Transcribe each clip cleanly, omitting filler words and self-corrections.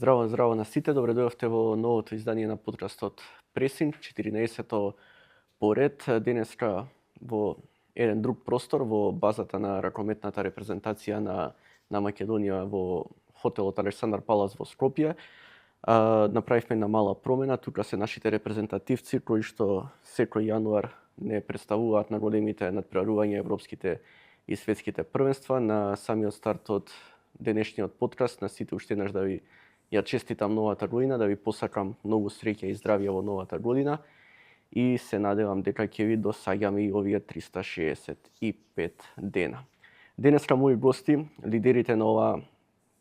Здраво, здраво на сите, добре дојавте во новото издание на подкастот Пресинг, 14-то поред. Денеска во еден друг простор, во базата на ракометната репрезентација на Македонија во хотелот Александар Палас во Скопје. Направивме една мала промена, тука се нашите репрезентативци кои што секој јануар не представуваат на големите надпреварувања европските и светските првенства. На самиот старт од денешниот подкаст на сите уште еднаш да ви ја честитам новата година, да ви посакам многу среќа и здравје во новата година и се надевам дека ќе ви досаѓаме и овие 365 дена. Денеска мои гости, лидерите на ова,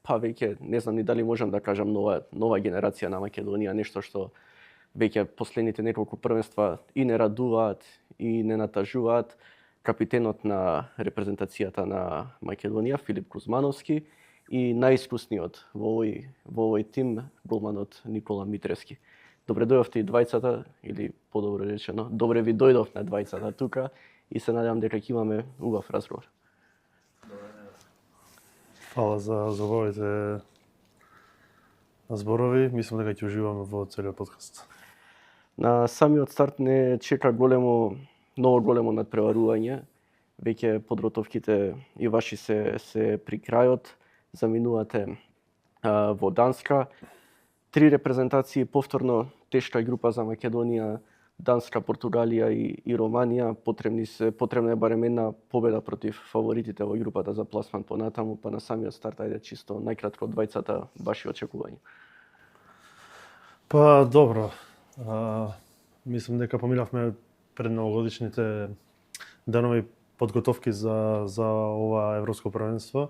веќе не знам ни дали можам да кажам нова генерација на Македонија, нешто што веќе последните неколку првенства и не радуваат и не натажуваат. Капитенот на репрезентацијата на Македонија Филип Кузмановски и најискусниот во овој тим голманот Никола Митревски. Добре дојдовте и двајцата, или подобро речено, добре ви дојдов на двајцата тука и се надевам дека ќе имаме убав разговор. Фала за овоите зборови, мислам дека ќе уживаме во целиот подкаст. На самиот старт не чека ново големо надпреварување. Веќе подготовките и ваши се при крајот. Заминувате во Данска. 3 репрезентации повторно, тешка група за Македонија, Данска, Португалија и Романија. Потребна е барем една победа против фаворитите во групата за пласман понатаму, па на самиот старт, ајде чисто најкратко двајцата ваши очекувања. Па добро. Мислам дека поминавме пред новогодишните денови подготовки за ова европско првенство.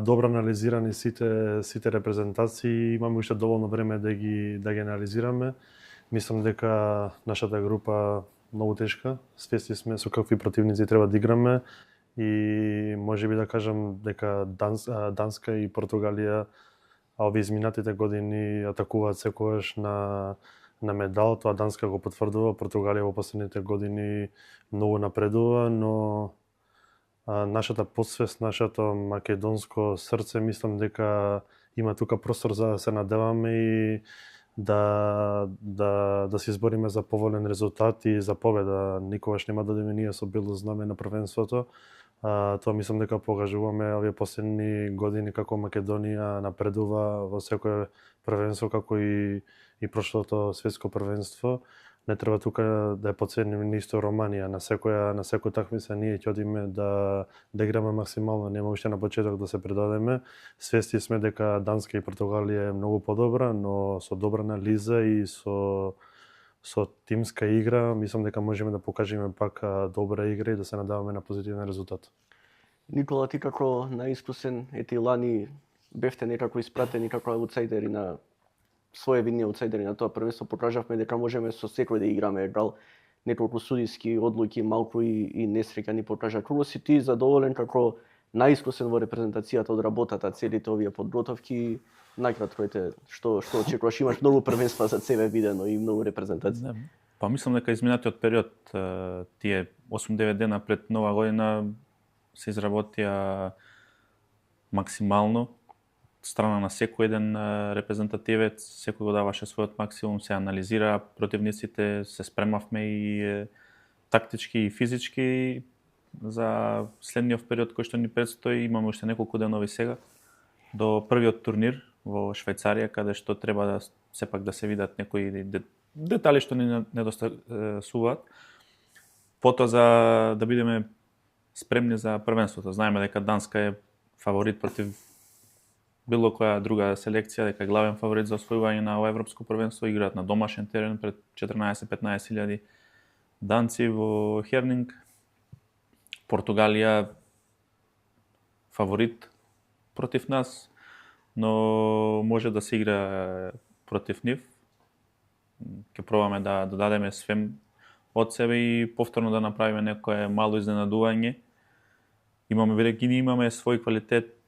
Добро анализирани сите репрезентации, имаме уште доволно време да ги анализираме. Мислам дека нашата група многу тешка, свесни сме со какви противници треба да играме и можеби да кажам дека Данска и Португалија овие изминатите години атакуваат секогаш на медал. Тоа Данска го потврдува, Португалија во последните години многу напредува, но нашата подсвест, нашето македонско срце, мислам дека има тука простор за да се надеваме и да се избориме за поволен резултат и за победа. Никогаш нема да одиме ние со бело знаме на првенството. Тоа мислам дека покажуваме овие последни години како Македонија напредува во секое првенство, како и прошлото светско првенство. Не треба тука да ја потцениме ни исто Романија. На секој такмица ние ќе одиме да играме максимално, нема уште на почеток да се предадеме. Свесни сме дека Данска и Португалија е многу подобра, но со добра анализа и со тимска игра, мислам дека можеме да покажеме пак добра игра и да се надаваме на позитивен резултат. Никола, ти како наискусен, лани бевте некако испратени како аутсайдери на своевидни аутсайдери на тоа првенство, покажавме дека можеме со секој да играме. Дал неколку судиски одлуки, малку и несреќа ни покажа. Колку си ти задоволен како наискусен во репрезентацијата од работата, целите овие подготовки? Најкратко што очекуваш? Имаш многу првенства за себе видено и многу репрезентации. Па мислам дека изминатиот период, тие 8-9 дена пред нова година се изработија максимално страна на секој еден репрезентативец, секој го даваше својот максимум, се анализира противниците, се спремавме и тактички и физички за следниот период кој што ни предстои. Имаме уште неколку денови сега до првиот турнир во Швајцарија, каде што треба да сепак да се видат некои детали што ни недостасуваат. Потоа за да бидеме спремни за првенството. Знаеме дека Данска е фаворит против било која друга селекција, дека е главен фаворит за освојување на ова европско првенство, играат на домашен терен пред 14-15 илјади данци во Хернинг. Португалија фаворит против нас, но може да се игра против нив. Ќе пробаме да дадеме све од себе и повторно да направиме некое мало изненадување. Бидејќи ние имаме свој квалитет,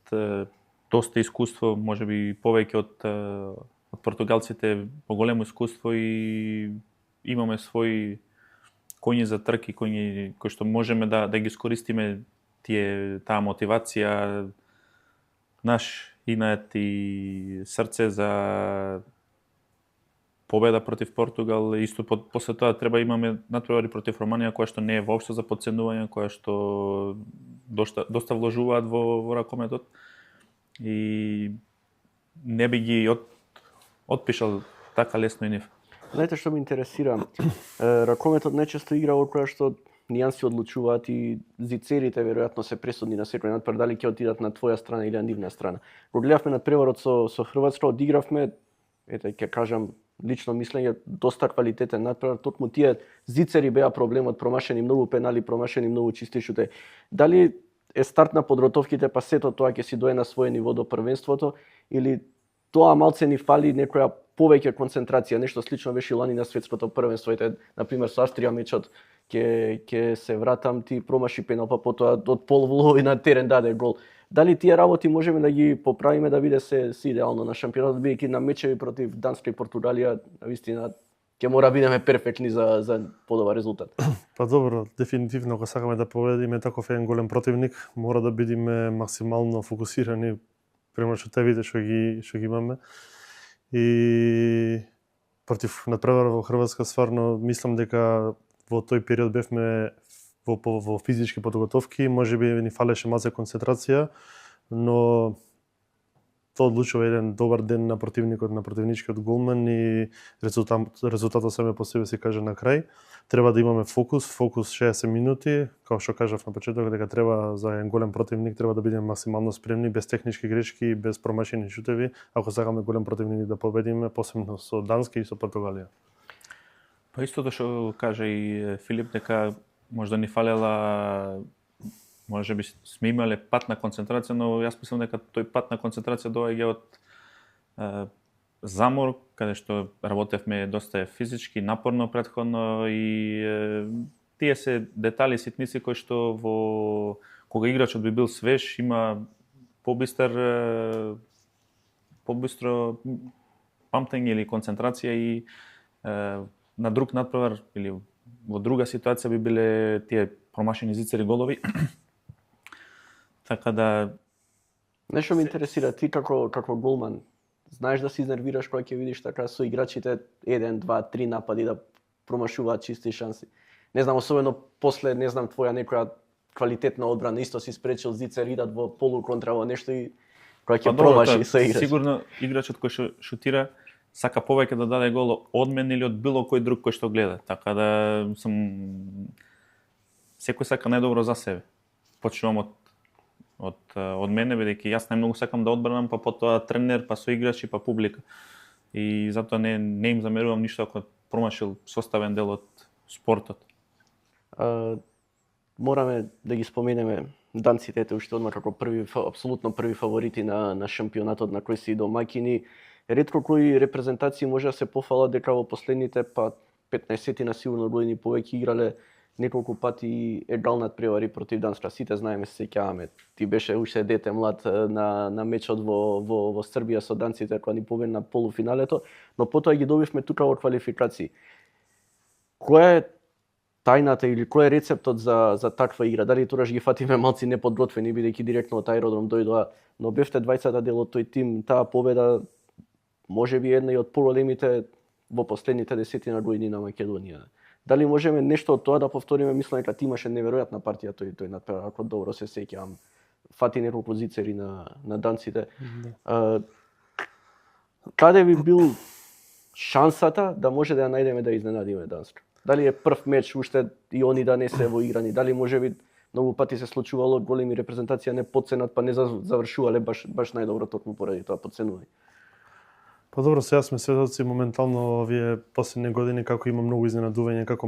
доста искуство, можеби повеќе од португалците, поголемо искуство и имаме свои коњи за трки, кои што можеме да ги искористиме таа мотивација. Наш инат и срце за победа против Португал. Исто после тоа треба имаме натпревари против Романија, која што не е воопшто за подценување, која што доста вложуваат во ракометот и не би ги отпишал така лесно и нив. Знаете што ме интересира? Ракометот најчесто игра во која што нијанси одлучуваат и зицерите веројатно се пресудни на секој надпревар, дали ќе отидат на твоја страна или на нивна страна. Го гледавме надпреварот со Хрватска, одигравме, ќе кажам лично мислење, доста квалитетен надпревар, токму тие зицери беа проблемот, промашени многу пенали, промашени многу чисти шутеви. Дали е старт на подготовките, па сето тоа ќе си дое на свој ниво до првенството, или тоа малце ни фали некоја повеќе концентрација, нешто слично беше лани на светското првенство, на пример со Австрија мечот, ќе се вратам, ти промаши пенал, па потоа од полувлови на терен даде гол. Дали тие работи можеме да ги поправиме да биде се идеално на шампионатот, бидејќи на мечеви против Данска и Португалија, навистина ќе мора бидеме перфектни за подобар резултат. Па добро, дефинитивно ако сакаме да победиме таков еден голем противник, мора да бидеме максимално фокусирани према шутевите што ги имаме. И против надпревара во Хрватска стварно мислам дека во тој период бевме во физички подготовки, можеби ни фалеше малце концентрација, но тоа одлучува еден добар ден на противникот, на противничкиот голман и резултатот саме по себе се каже на крај. Треба да имаме фокус 60 минути, како што кажав на почеток, дека треба за еден голем противник треба да бидеме максимално спремни, без технички грешки, без промашени шутеви, ако сакаме голем противник да победиме, посебно со Данска и со Португалија. Па истото што кажа и Филип, дека може да ни фалела, може би сме имале пат на концентрација, но јас мислам дека тој пат на концентрација доаѓа од замор, каде што работевме доста физички, напорно претходно и тие се детали ситници кои што кога играчот би бил свеж, има побистро памтење или концентрација и на друг надпревар или во друга ситуација би биле тие промашени зицери голови. Така да Нешто ме интересира, ти како голман, знаеш да се изнервираш кога ќе видиш така со играчите 1, 2, 3 напади да промашуваат чисти шанси. Не знам, особено после, не знам, твоја некоја квалитетна одбрана, исто си спречил зицер, идат во полуконтра, во нешто и кога ќе промаши со играч. Сигурно играчот кој што шутира сака повеќе да даде гол од мен или од било кој друг кој што гледа. Така да секој сака најдобро за себе. Почнувам од мене, бидејќи јас најмногу сакам да одбранам, па потоа тренер, па со играчи, па публика. И затоа не им замерувам ништо ако промашил составен дел од спортот. Мораме да ги споменеме данците, уште одма како апсолутно први фаворити на шампионатот на кој се домаќини. Ретко кои репрезентации може да се пофалат дека во последните 15 на сигурно години повеќе играле неколку пати егал надпревари против Данска. Сите знаеме, се сеќаваме. Ти беше уште дете млад на мечот во Србија со данците кога ни победи на полуфиналето, но потоа ги добивме тука во квалификации. Која е тајната или кој е рецептот за таква игра? Дали тураш ги фатиме малци неподготвени, бидејќи директно од аеродром дојдоа, но бевте двајцата дел од тој тим, таа победа можеби една и од поголемите во последните 10 години на Македонија. Дали можеме нешто од тоа да повториме? Мислам дека ти имаше неверојатна партија тој надпревар, ако добро се сеќавам. Фати неколку зицери на данците. Каде би бил шансата да може да ја најдеме да изненадиме Данска? Дали е прв меч уште и они да не се во играни? Дали можеби многу пати се случувало големи репрезентации не подценат, па не завршувале баш најдобро токму поради тоа подценување? Па добро, сега сме сведоци моментално овие последни години како има многу изненадување, како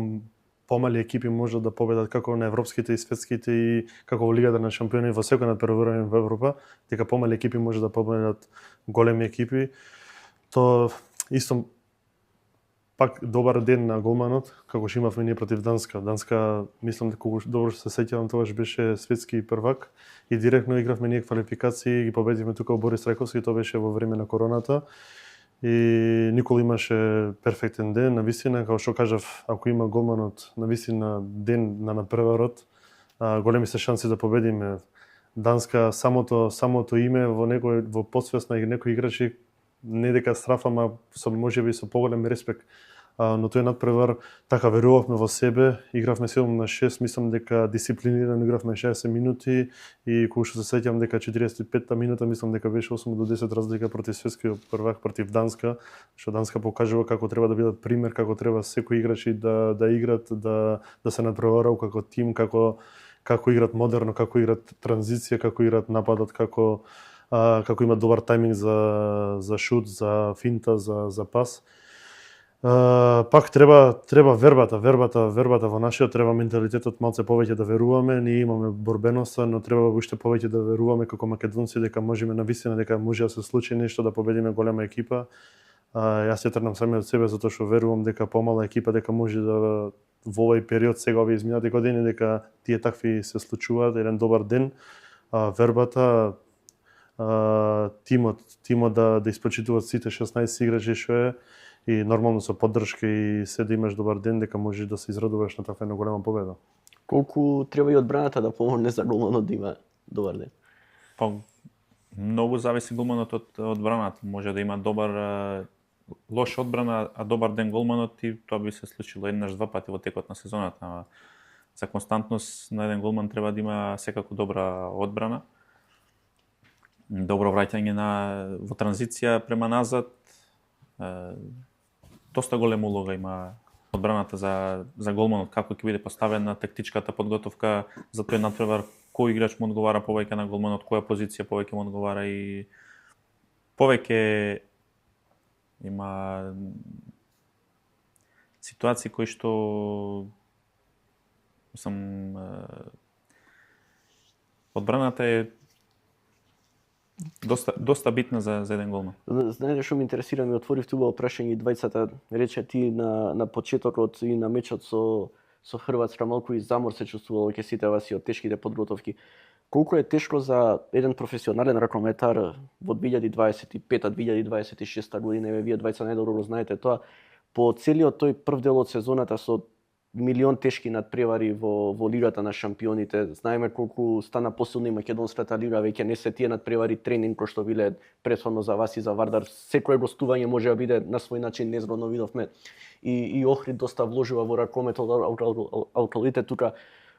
помали екипи можат да победат како на европските и светските и како во Лигата на шампиони во секој надпреварување во Европа, дека помали екипи може да победат големи екипи. То исто пак добар ден на голманот, како што имавме ние против Данска. Данска, мислам дека добро се сеќавам, тогаш беше светски првак и директно игравме ние квалификации и ги победивме тука во Борис Трајковски, тоа беше во време на короната. И Никола имаше перфектен ден, навистина, како што кажав, ако има голманот навистина ден на надпреварот, големи се шанси да победиме. Данска самото име во подсвест на некои играчи не дека страф, ама можеби со поголем респект. Но тој надпревар така верувавме во себе, игравме 7-6, мислам дека дисциплинирано игравме 60 минути и кога што се сеќам дека 45-та минута мислам дека беше 8-10 разлика против светскиот првак против Данска, што Данска покажува како треба да бидат пример, како треба секои играчи да играат, да се надпреваруваат како тим, како играат модерно, како играат транзиција, како играат нападот, како имаат добар тајминг за шут, за финта, за пас. Пак треба вербата во нашиот, треба менталитетот малце повеќе да веруваме, ние имаме борбеноста, но треба уште повеќе да веруваме како македонци дека можеме навистина дека може да се случи нешто, да победиме голема екипа. Јас се тргнам сами од себе затоа што верувам дека помала екипа дека може да во овој период сега овие изминати години дека тие такви се случуваат, еден добар ден, вербата, тимот да испочитуваат сите 16 играчи што е и нормално со поддршка и се да имаш добар ден дека можеш да се израдуваш на таква една голема победа. Колку треба и одбраната да помогне за голманот да има добар ден? Па многу зависи голманот од одбраната. Може да има лоша одбрана, а добар ден голманот и тоа би се случило еднаш-два пати во текот на сезоната. За константност на еден голман треба да има секако добра одбрана, добро враќање во транзиција према назад. Доста голема улога има одбраната за голманот, како ќе биде поставена тактичката подготовка за тој надпревар, кој играч му одговара повеќе на голманот, која позиција повеќе му одговара и повеќе има ситуации кои што одбраната е доста битна за еден голман. Знаете што ме интересира, ми отворив тоа прашање и двајцата, рече ти на почетокот и на мечот со Хрватска малку и замор се чувствувало ќе сите вас и од тешките подготовки. Колку е тешко за еден професионален ракометар во 2025-2026 година, вие двајца најдобро го знаете тоа, по целиот тој прв дел од сезоната со милион тешки надпревари во лигата на шампионите. Знаеме колку стана посилна и македонската лига, веќе не се тие надпревари тренинг кои што биле претходно за вас и за Вардар. Секое гостување може да биде на свој начин незгодно, видовме. И Охрид доста вложува во ракометот, ауторитет тука.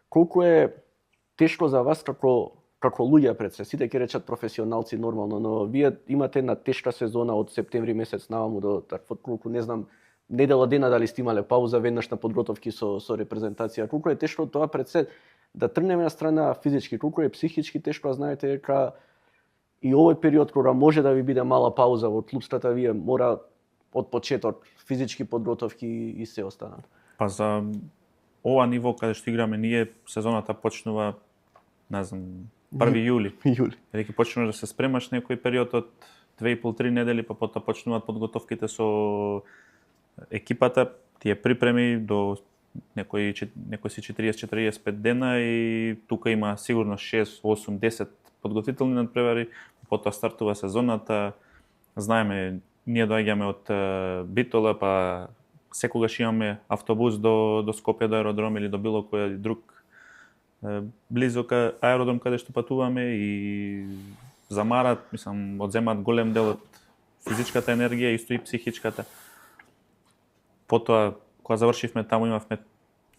Колку е тешко за вас како луѓе пред се, сите ќе речат професионалци нормално, но вие имате една тешка сезона од септември месец наваму до колку не знам, недела дена дали сте имале пауза веднаш на подготовки со репрезентација. Колку е тешко тоа пред се да тргнеме на страна физички, колку е психички тешко, знаете дека и овој период кога може да ви биде мала пауза во клубската, вие мора од почеток физички подготовки и се останат. Па за ова ниво каде што играме ние, сезоната почнува, не знам, 1 јули. Дека почнуваш да се спремаш некој период од 2,5-3 недели, па потоа почнуваат подготовките со екипата, тие припреми до некои си 40-45 дена и тука има сигурно 6, 8, 10 подготвителни надпревари, потоа стартува сезоната. Знаеме, ние доаѓаме од Битола, па секогаш имаме автобус до Скопје, до аеродром или до било кој друг близо кај аеродром каде што патуваме и замарат, одземаат голем дел од физичката енергија, исто и психичката. Потоа, кога завршивме таму, имавме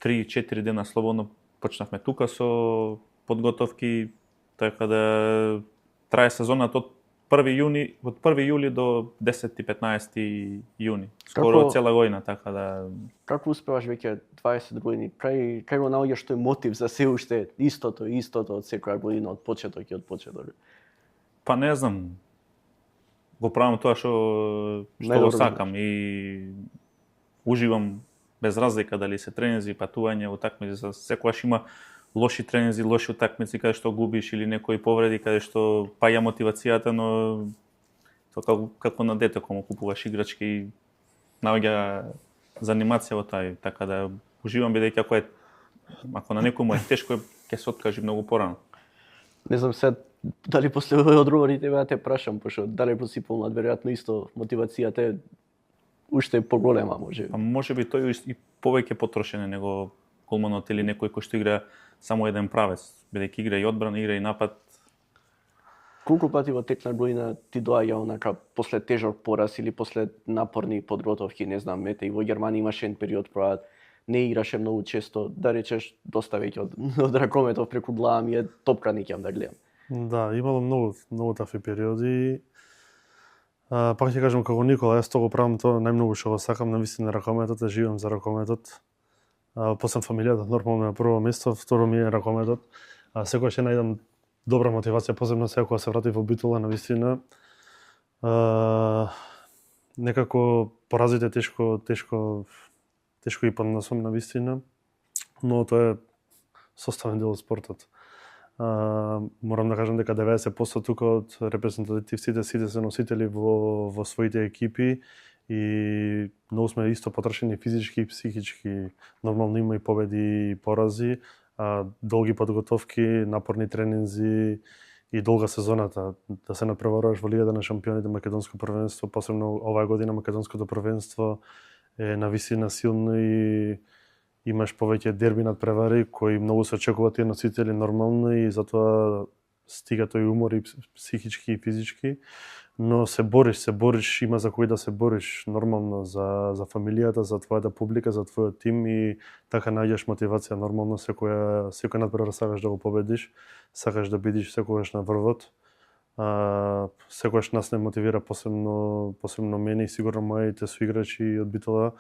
3-4 дена слободно, почнавме тука со подготовки, така да трае сезоната од 1 јули до 10-15 јуни. Скоро цела година, така да... Како успеваш веќе 20 години? Кај го наоѓаш тој мотив за се уште истото од секоја година, од почеток и од почеток? Па не знам. Го правам тоа што го сакам и уживам без разлика дали се тренинзи, патување, утакмици. Секогаш има лоши тренинзи, лоши утакмици каде што губиш или некои повреди каде што паја мотивацијата, но тоа како на дете кога му купуваш играчки и наоѓа занимација во тоа, така да уживам бидејќи ако на некој му е тешко ќе се откажи многу порано. Не знам се дали после овој одговор и тебе да те прашам, пошто дали си помлад, веројатно исто мотивацијата е уште поголема може. А може би тој и повеќе потрошен него голманот или некој кој што игра само еден правец, бидејќи игра и одбрана, игра и напад, Колку пати во тек на година ти доаѓа онака после тежок пораз или после напорни подготовки, не знам, ете и во Германија имаше еден период кога не играше многу често, да речеш доста веќе од ракометов преку глава ми е топка не ќе да гледам. Да, имало многу такви периоди. Пак ќе кажам како Никола, јас тоа го правам тоа најмногу што го сакам, навистина ракометот, живеам за ракометот. После фамилијата нормално на прво место, второ ми е ракометот. Секогаш ќе најдам добра мотивација, посебно сега кога се вратив во Битола, навистина. Некако поразите тешко и поднесам навистина, но тоа е составен дел од спортот. Морам да кажам дека 90% тука од репрезентативците сите се носители во своите екипи и многу сме исто потрошени физички и психички. Нормално има и победи и порази, долги подготовки, напорни тренинзи и долга сезоната. Да се надпреваруваш во Лигата на шампионите, македонско првенство, посебно оваа година македонското првенство е навистина силно и имаш повеќе дерби надпревари кои многу се очекуваат тие носители нормално и затоа стига тој умор и психички и физички, но се бориш, има за кој да се бориш нормално за фамилијата, за твојата публика, за твојот тим и така наѓаш мотивација нормално секој надпревар сакаш да го победиш, сакаш да бидеш секогаш на врвот. Секогаш нас не мотивира посебно мене и сигурно моите соиграчи од Битола.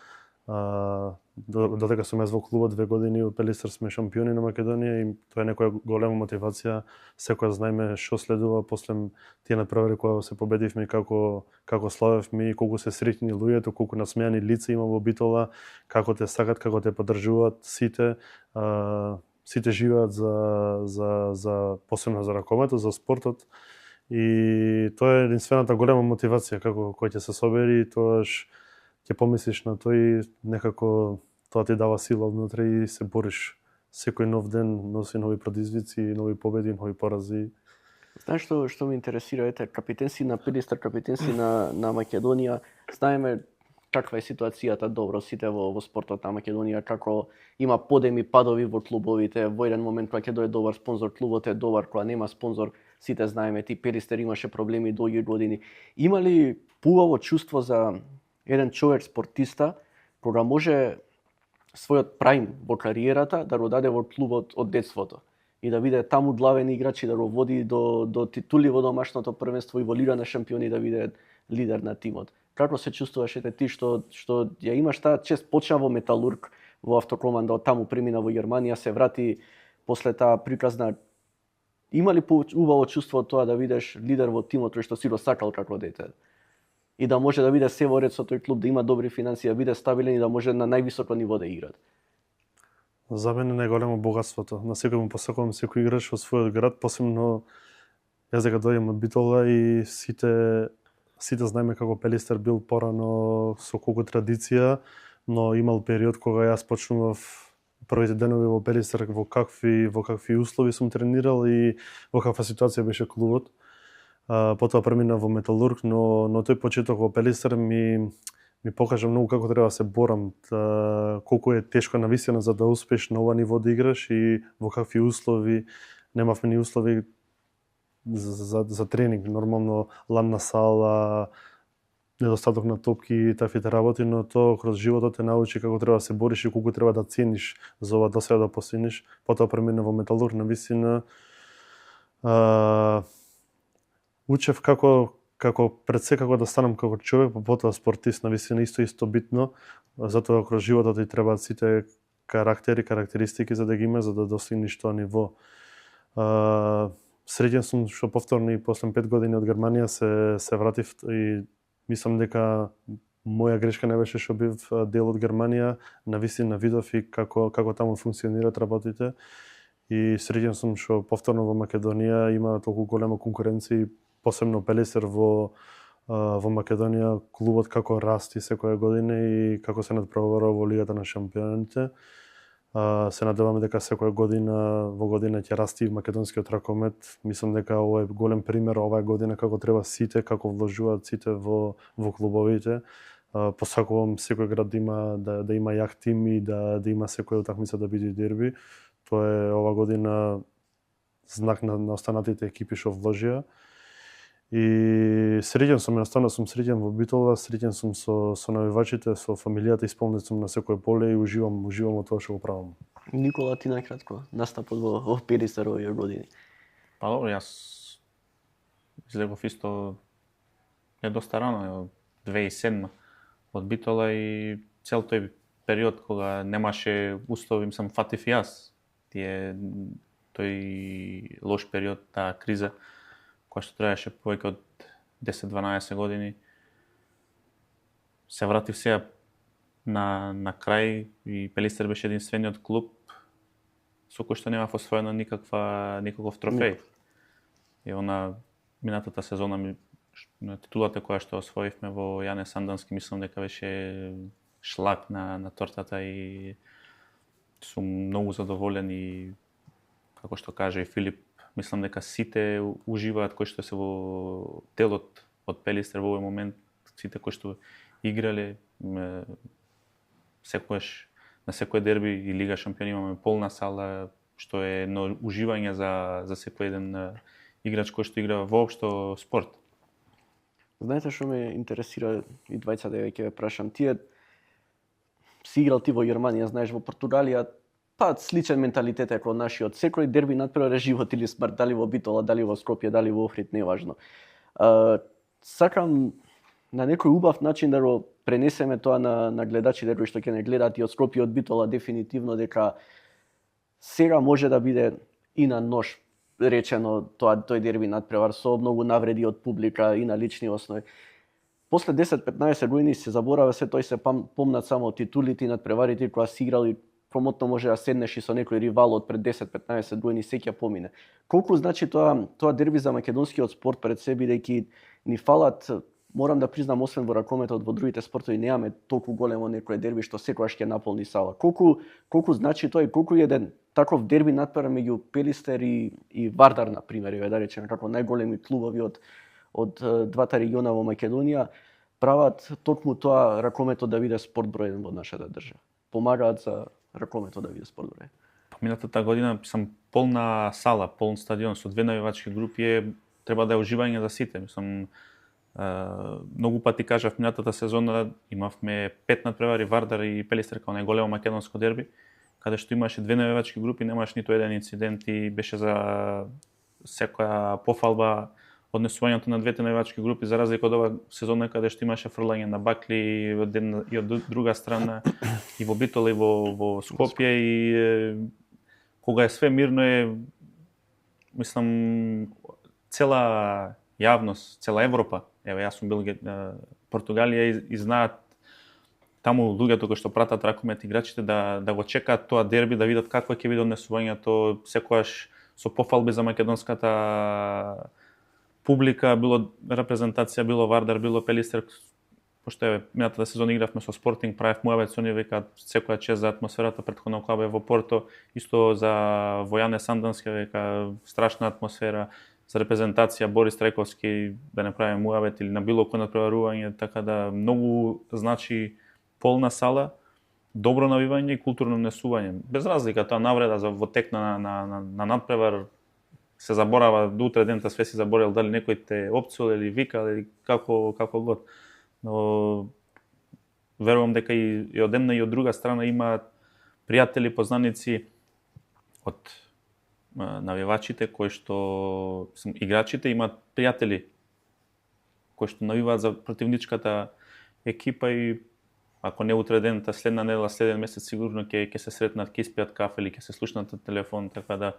Додека сум јас во клубот 2 години од Пелистер сме шампиони на Македонија и тоа е некоја голема мотивација. Секој знаеме што следува после тие надпревари кога се победивме, како славевме, колку се среќни луѓето, колку насмеани лица има во Битола, како те сакат, како те поддржуваат сите. Сите живеат за посебно за ракометот, за спортот. И тоа е единствената голема мотивација како кој ќе се собери и тоаш ќе помислиш на тој и некако тоа ти дава сила внутре и се бориш. Секој нов ден носи нови предизвици, нови победи, нови порази. Знаеш што ме интересира, ете, капитен си на Пелистер, капитен си на Македонија. Знаеме каква е ситуацијата добро сите во спортот на Македонија, како има подеми, падови во клубовите, во еден момент кога ќе дое добар спонзор, клубот е добар, кога нема спонзор, сите знаеме, ти Пелистер имаше проблеми долги години. Има ли поубаво чувство за еден човек спортиста кога може својот праим во кариерата да го даде во клубот од детството и да биде таму главен играч и да го води до титули во домашното првенство и во Лига на шампиони да биде лидер на тимот. Како се чувствуваш ти што ја имаш таа чест, почна во Металург во автокоманда, од таму премина во Германија, се врати после таа приказна. Има ли поубаво чувство тоа да бидеш лидер во тимот кој што си го сакал како дете? И да може да биде се во ред со тој клуб, да има добри финансии, да биде стабилен и да може на највисоко ниво да играт. За мене најголемо богатството. На секој му посакувам секој играч во својот град, посебно јас дека дојдем од Битола и сите знаеме како Пелистер бил порано со колку традиција, но имал период кога јас почнував првите денови во Пелистер во какви услови сум тренирал и во каква ситуација беше клубот. Потоа премина во Металург, но тој почеток во Пелистер ми покажа многу како треба да се борам, колку е тешко навистина за да успеш на ова ниво да играш и во какви услови. Немавме ни услови за тренинг, нормално ладна сала, недостаток на топки и таквите работи, но тоа кроз животот те научи како треба да се бориш и колку треба да цениш за ова досега да постигнеш. Потоа премина во Металург, навистина учев како пред се како да станам како човек, потоа спортист, навистина исто битно, затоа кроз животот ти требаат сите карактеристики за да ги имаш, за да достигнеш тоа ниво. Среќен сум што повторно и после 5 години од Германија се вратив и мислам дека моја грешка не беше што бив дел од Германија, навистина видов и како таму функционираат работите. И среќен сум што повторно во Македонија има толку голема конкуренција, посебно Пелистер во Македонија, клубот како расти секоја година и како се надпреварува во Лигата на шампионите. Се надеваме дека секоја година ќе расти македонскиот ракомет. Мислам дека ова е голем пример оваа година како треба сите, како вложуваат сите во клубовите. Посакувам секој град да има јак тим и да има секоја утакмица да биде дерби. Тоа е ова година знак на останатите екипи што вложија. И среќен сум, едноставно сум среќен во Битола, среќен сум со навивачите, со фамилијата, исполнет сум на секое поле и уживам во тоа што го правам. Никола, ти накратко, настапот во Пелистер овие години. Па добро, јас излегов исто не доста рано, 2007 од Битола и цел тој период кога немаше услови, мислам, фатив и јас. Тој лош период, таа криза, која што траеше повеќе од 10-12 години. Се вратив сега на крај и Пелистер беше единствениот клуб со кој што немав освоено никаков трофеј. И она минатата сезона титулата која што освоивме во Јане Сандански, мислам дека беше шлак на тортата и сум многу задоволен и како што каже и Филип, мислам дека сите уживаат кои што се во делот од Пелистер во овој момент, сите кои што играле, секојаш на секој дерби и Лига шампиони имаме полна сала, што е едно уживање за секој еден играч кој што игра воопшто спорт. Знаете што ме интересира и двајцата, ќе ве прашам, тие си играл ти во Германија, знаеш, во Португалија, па сличен менталитет е како нашиот. Секој дерби надпревар е живот или смрт, дали во Битола, дали во Скопје, дали во Охрид, неважно. Сакам на некој убав начин да го пренесеме тоа на гледачите кои што ќе не гледаат и од Скопје, од Битола, дефинитивно дека сега може да биде и на нож речено тој дерби надпревар со многу навреди од публика и на лични основи. После 10-15 години се заборава се, тој се помнат само титулите и надпреварите кои си играли, промотно може да седнеш и со некој ривал од пред 10-15 години се ќе помине. Колку значи тоа дерби за македонскиот спорт пред се, бидејќи ни фалат, морам да признам, освен во ракометот, во другите спортови немаме толку големо некој дерби што секогаш ќе наполни сала. Колку значи тоа и колку еден таков дерби надпревар меѓу Пелистер и Вардар, на пример, да речеме, како најголеми клубови од двата региона во Македонија, прават токму тоа ракометот да биде спорт број 1 во нашата држава. Помагаат за ракометот да биде спорт број 1. Минатата година сам полна сала, полн стадион со две навивачки групи треба да е уживање за сите. Мислам, многу пати кажав, минатата сезона имавме 5 надпревари Вардар и Пелистер како најголемо македонско дерби, каде што имаше две навивачки групи, немаш ниту еден инцидент и беше за секоја пофалба однесувањето на двете навивачки групи, за разлика од ова сезона каде што имаше фрлање на бакли и од друга страна и во Битола и во Скопје, и кога е све мирно мислам, цела јавност, цела Европа, јас сум бил Португалија и знаат таму луѓето кои што пратат ракомет играчите да го чекаат тоа дерби, да видат какво ќе биде однесувањето, секојаш со пофалби за македонската публика, било репрезентација, било Вардар, било Пелистер, пошто минатата сезона игравме со Спортинг, правев муабет со нив, века секоја чест за атмосферата претходно кога бев во Порто, исто за во Јане Сандански, века страшна атмосфера, за репрезентација Борис Трајковски, да не правиме муабет или на било кој надпреварување, така да многу значи полна сала, добро навивање и културно несување. Без разлика тоа навреда во тек на надпревар се заборава до утре дента, све си заборел, дали некој те опцул или викал или како год. Но верувам дека и од една и од друга страна имаат пријатели, познаници од навивачите кои што играчите имаат пријатели кои што навиваат за противничката екипа и ако не утре дента, следна недела, следен месец сигурно ќе се сретнат, ќе испијат кафе или ќе се слушнат на телефон, така да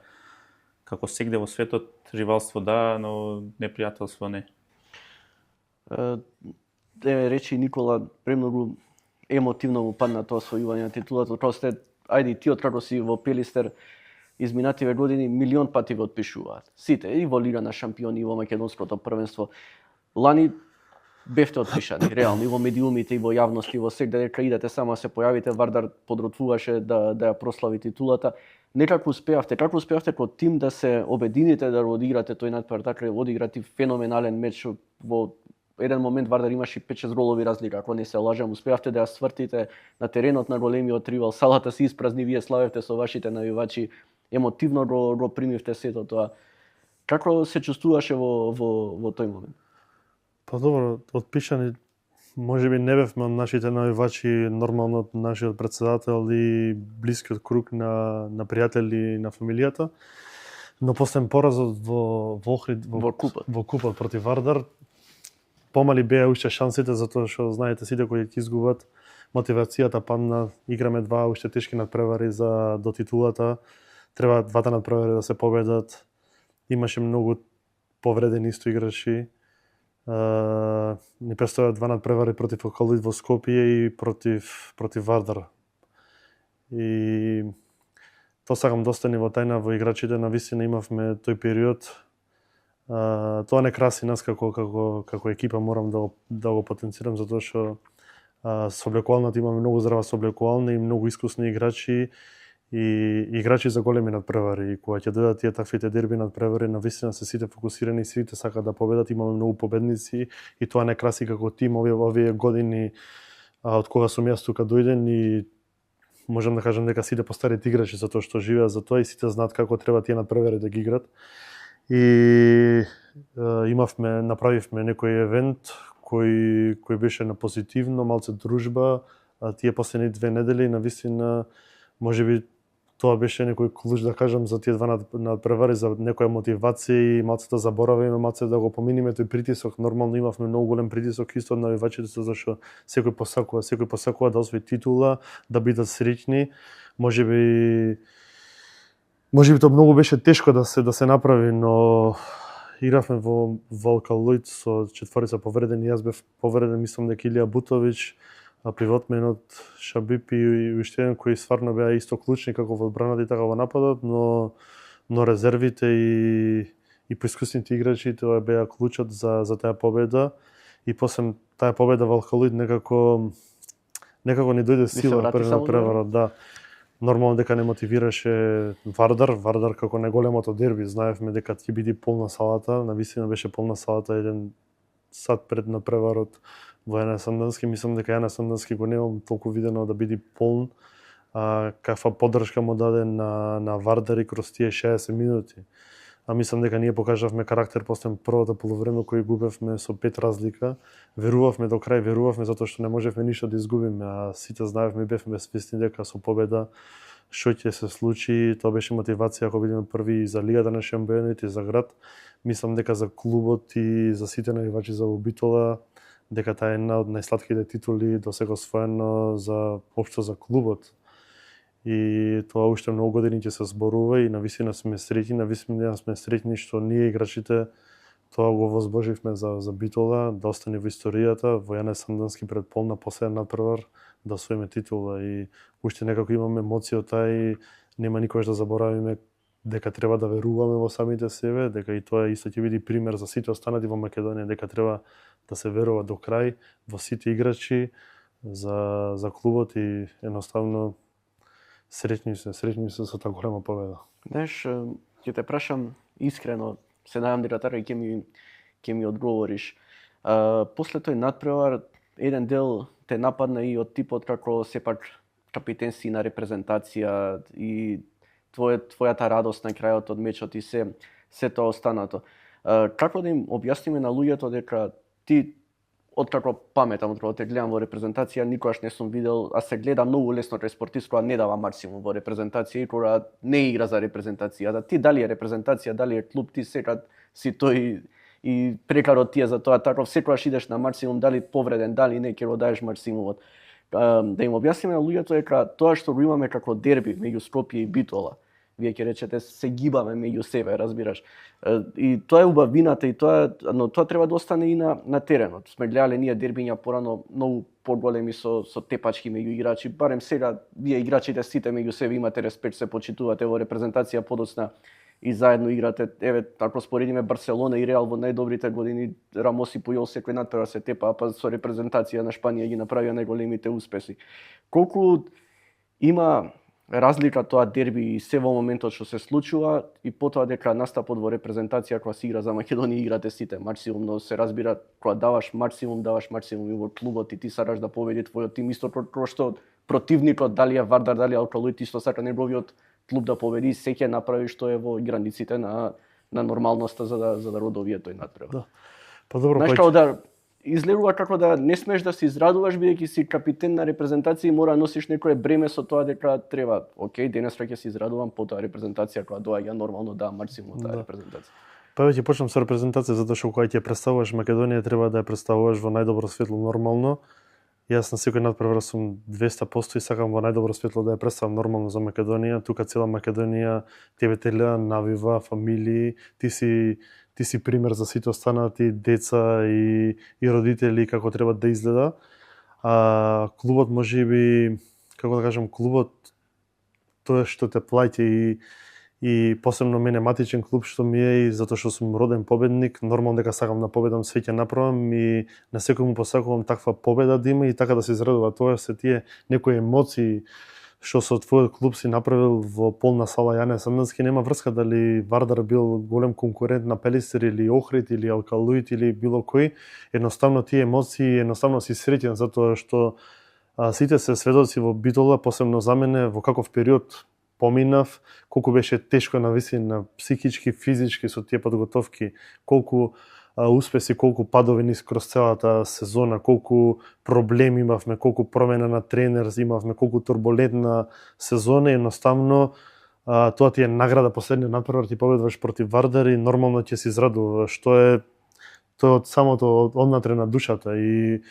како сегде во светот, ривалство да, но непријателство не. Речи Никола, премногу емотивно му падна тоа освојување на титулата. Просто ајде ти откако си во Пелистер изминативе години милион пати го отпишуваат. Сите, и во Лига на шампиони, и во македонското првенство. Лани бевте отпишани, реално, и во медиумите, и во јавност, и во сегде дека идете само се појавите, Вардар подротвуваше да ја прослави титулата. Некако успеавте, како успеавте како тим да се обедините да го одиграте тој надпревар, така одиграте феноменален меч. Во еден момент Вардар имаше 5-6 голови разлика, ако не се лажам, успеавте да ја свртите на теренот на големиот ривал, салата се испразни, вие славевте со вашите навивачи, емотивно го примивте сето тоа. Како се чувствуваше во тој момент? Па добро, отпишани можеби не бевме од нашите навивачи, нормално од нашиот претседател и блискиот круг на пријатели на фамилијата. Но после поразот во Охрид, во купот против Вардар, помали беа уште шансите, затоа што знаете сите кои ќе изгубат, мотивацијата падна, играме два уште тешки надпревари за до титулата, треба двата надпревари да се победат. Имаше многу повредени исто играчи. Ни престојат два надпревари против Алкалоид во Скопје и против Вардар. И тоа сакам да остане во тајна во играчите, навистина имавме тој период. Тоа не краси нас како екипа, морам да го потенцирам, затоа што соблекувалната имаме многу здрава соблекувална и многу искусни играчи и играчи за големи надпревари. И кога ќе дојдат тие таквите дерби надпревари, навистина се сите фокусирани и сите сакаат да победат, имаме многу победници и тоа не краси како тим овие години од кога сум јас тука дојден и можам да кажам дека сите постарите играчи затоа што живеат за тоа и сите знаат како треба тие надпревари да ги играт. И направивме некој евент кој беше на позитивно, малце дружба, тие последни 2 недели навистина можеби тоа беше некој клуч да кажам за тие два надпревари, за некоја мотивација и малце да заборавиме, малце да го поминиме тој притисок. Нормално имавме многу голем притисок исто од навивачите, зашто секој посакува да освои титула, да бидат среќни. Можеби тоа многу беше тешко да се направи, но игравме во Алкалоид со четворица повредени, јас бев повреден, мислам дека Илија Бутович, привотменот Шабип и уште еден кои стварно беа исто клучни како во одбраната и така во нападот, но резервите и поискусните играчи тоа беа клучот за таа победа и после таа победа во Алкалоид некако ни дојде сила на преварот, да. Нормално дека не мотивираше Вардар како најголемото дерби, знаевме дека ќе биде полна салата, навистина беше полна салата еден сат пред надпреварот во Јане Сандански, мислам дека Јане Сандански го немам толку видено да биде полн, каква поддршка му даде на Вардар и кроз тие 60 минути. Мислам дека ние покажавме карактер после првото полувреме кој губевме со 5 разлика. Верувавме до крај, затоа што не можевме ништо да изгубиме, а сите знаевме, бевме свесни дека со победа што ќе се случи, тоа беше мотивација ако бидеме први за Лигата на шампионите и за град. Мислам дека за клубот и за сите навивачи за Битола, дека таа е една од најслатките титули досега освоено општо за клубот. И тоа уште многу години ќе се зборува и навистина сме среќни што ние играчите тоа го возбоживме за Битола, да остане во историјата, во Јане Сандански пред полна последен надпревар да освоиме титула и уште некако имаме емоција од таа и нема никогаш да заборавиме дека треба да веруваме во самите себе, дека и тоа исто ќе биде пример за сите останати во Македонија, дека треба да се верува до крај во сите играчи за клубот и едноставно среќни се со таа голема победа. Знаеш, ќе те прашам искрено, се надам дека така ќе ми одговориш. После тој надпревар, еден дел те нападна и од типот како сепак капитен си на репрезентација и твојата радост на крајот од мечот и се тоа останато. Како да им објасниме на луѓето дека ти откако паметам, откако те гледам во репрезентација, никогаш не сум видел, а се гледа многу лесно кај спортист кога не дава максимум во репрезентација и кога не игра за репрезентација. Ти дали е репрезентација, дали е клуб, ти секад си тој и прекарот ти е за тоа, таков секогаш идеш на максимум, дали повреден, дали не, ќе го даеш максимумот. Да им објасниме на луѓето дека тоа што го имаме како дерби меѓу Скопје и Битола, вие ќе речете се гибаме меѓу себе, разбираш. И тоа е убавината и но тоа треба да остане и на теренот. Сме гледале ние дербиња порано многу поголеми со тепачки меѓу играчи, барем сега вие играчите сите меѓу себе имате респект, се почитувате во репрезентација подоцна и заедно играте. Еве, ако споредиме Барселона и Реал во најдобрите години, Рамос и Пујол секој надпревар се тепаа, па со репрезентација на Шпанија ги направија најголемите успеси. Колку има разлика тоа дерби и се во моментот што се случува и потоа дека настапот во репрезентација кога се игра за Македонија играте сите максимум, но се разбира кога даваш максимум и во клубот и ти сакаш да победи твојот тим, исто како што противникот, дали е Вардар, дали е Алкалоид, исто сака неговиот клуб да победи, се ќе направи што е во границите на нормалноста за да родовие тој надпревар. Да. Па добро, знаеш како да изгледува како да не смееш да се израдуваш бидејќи си капитен на репрезентација и мора да носиш некое бреме со тоа дека треба, окей, денеска ќе се израдувам по тоа репрезентација која доаѓа нормално да максимум таа репрезентација. Па ќе почнам со репрезентација затоа што кога ќе представуваш Македонија треба да ја представуваш во најдобро светло нормално. Јас на секој надпревар сум 200% и сакам во најдобро светло да ја представам нормално за Македонија. Тука цела Македонија тебе те гледа, навива, фамилии, ти си пример за сите останати деца и родители како треба да изгледа. Клубот можеби, како да кажам, клубот тоа што те плаќа и посебно мене матичен клуб што ми е и затоа што сум роден победник, нормално дека сакам да победам, све ќе направам и на секој му посакувам таква победа да има и така да се израдува. Тоа се тие некои емоции што со твојот клуб си направил во полна сала Јане Санденски, нема врска дали Вардар бил голем конкурент на Пелистер или Охрид или Алкалуит или било кој. Едноставно тие емоции, едноставно си среќен затоа што сите се сведоци во Битола, посебно за мене, во каков период поминав, колку беше тешко навистина психички, физички со тие подготовки, колку успеси, колку падови низ кроз целата сезона, колку проблеми имавме, колку промена на тренер имавме, колку турбулентна сезона, едноставно тоа ти е награда последниот надпревар, ти победуваш против Вардар и нормално ќе се израдува, што е тоа од самото однатре на душата и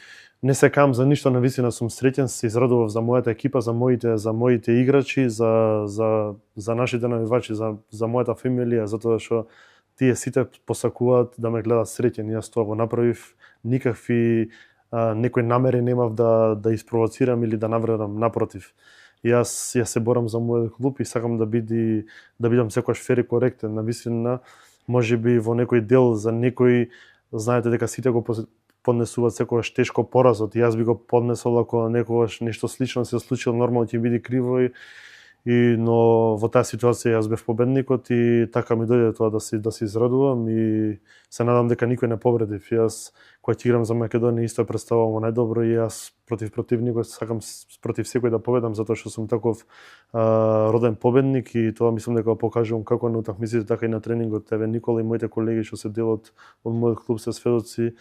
не се кам за ништо, навистина сум среќен, се израдував за мојата екипа, за моите играчи, за нашите навивачи, за мојата фамилија, затоа што тие сите посакуваат да ме гледат среќен. Јас тоа го направив, никакви некои намери немав да испровоцирам или да навредам, напротив. Јас се борам за мојот клуб и сакам да бидам секогаш фер и коректен. Навистина, можеби во некој дел за некој, знаете дека сите го поднесуваат секогаш тешко поразот. Јас би го поднесол ако некогаш нешто слично се случило, нормално ќе биде криво но во таа ситуација јас бев победникот и така ми дојде тоа да се израдувам и се надам дека никој не повредив. Јас кога ќе играм за Македонија исто представувам во најдобро и јас против противникот сакам против секој да победам затоа што сум таков роден победник и тоа мислам дека го покажувам како на утакмиците така и на тренингот. Еве Никола и моите колеги што се дел од мојот клуб се сведоци.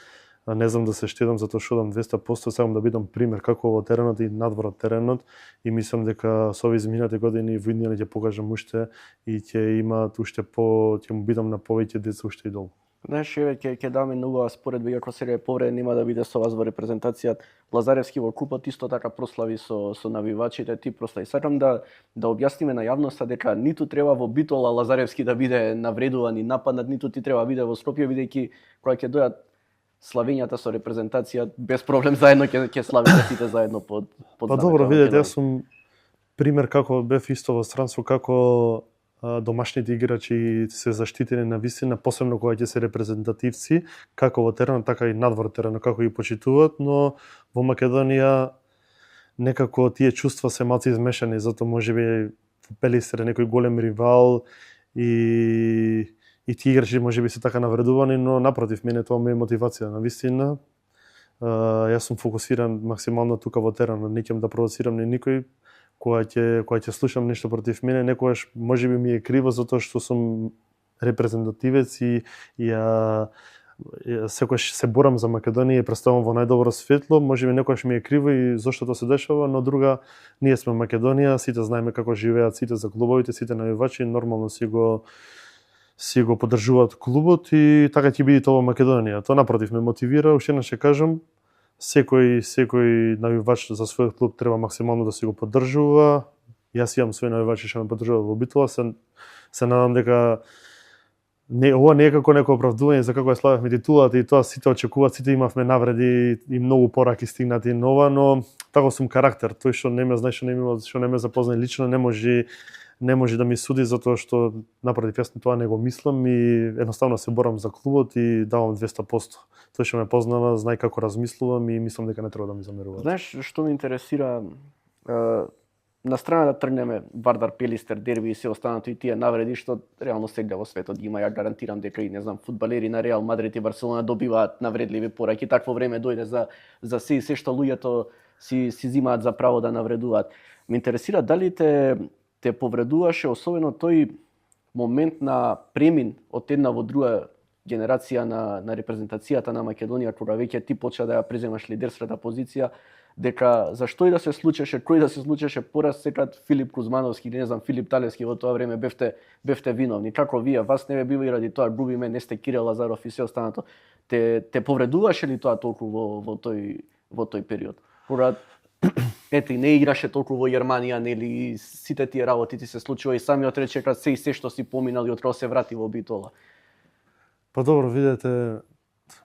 Не знам да се штедам затоа што дам 200%, сакам да бидам пример како во теренот и надвор од теренот и мислам дека со овие изминати години во иднина ќе покажам уште и ќе имаат уште ќе му бидам на повеќе деца уште и долу. Знаеш, еве ќе даме нова споредба, иако сега е повреден, нема да биде со вас во репрезентација. Лазаревски во купот исто така прослави со навивачите, ти прослави. Сакам да објасниме на јавноста дека ниту треба во Битола Лазаревски да биде навредуван и нападнат, ниту ти треба биде во Скопје, бидејќи кога ќе дојат славењата со репрезентација, без проблем заедно ќе славиме сите заедно под Па добро, видете, јас сум пример како бев исто во странство, како домашните играчи се заштитени на вистина, посебно кога ќе се репрезентативци, како во теренот, така и надвор теренот, како ги почитуваат, но во Македонија некако тие чувства се малку измешани, затоа можеби Пелистер е некој голем ривал и тие играчи можеби се така навредувани, но напротив, мене тоа ме е мотивација на вистина. Јас сум фокусиран максимално тука во теренот, не ќе да провоцирам ни никој. Кога ќе слушам нешто против мене, некогаш можеби ми е криво затоа што сум репрезентативец и секогаш се борам за Македонија и представам во најдобро светло, можеби некогаш ми е криво и зошто тоа се дешава, но друга, ние сме Македонија, сите знаеме како живеат сите за клубовите, сите навивачи, нормално си го поддржуваат клубот и така ќе биде тоа во Македонија. Тоа напротив ме мотивира, уште еднаш ќе кажам, секој навивач за својот клуб треба максимално да си го поддржува. Јас имам свој навивачи што ме поддржуваат во Битола, се надам дека ова не е како некој оправдување за како ја славевме титулата и тоа сите очекуваат, сите имавме навреди и многу пораки стигнати нова, но тако сум карактер, тој што не ме знае, што не ме запознае лично, не може да ми суди затоа што напротив јас тоа не го мислам и едноставно се борам за клубот и давам 200%. Тој што ме познава, знае како размислувам и мислам дека не треба да ми замерува. Знаеш што ме интересира, на страна да тргнеме Вардар, Пелистер, дерби и се останато и тие навреди што реално сегде во светот ги има, ја гарантирам дека и не знам фудбалери на Реал Мадрид и Барселона добиваат навредливи пораки, такво време дојде за се што луѓето си зимаат за право да навредуваат. Ме интересира дали те повредуваше особено тој момент на премин од една во друга генерација на репрезентацијата на Македонија, кога веќе ти почна да ја преземаш лидерската позиција, дека зашто и да се случеше, кој да се случеше пораз, секад Филип Кузмановски, не знам, Филип Талевски во тоа време бевте виновни. Како вие, вас не бе бива и ради тоа губиме, не сте Кирил Лазаров и се останато. Те повредуваше ли тоа толку во тој период? Кога ете, не играше толку во Германија, нели, сите тие работи ти се случува и самиот рече се што си поминал и откако се врати во Битола. Па добро, видете,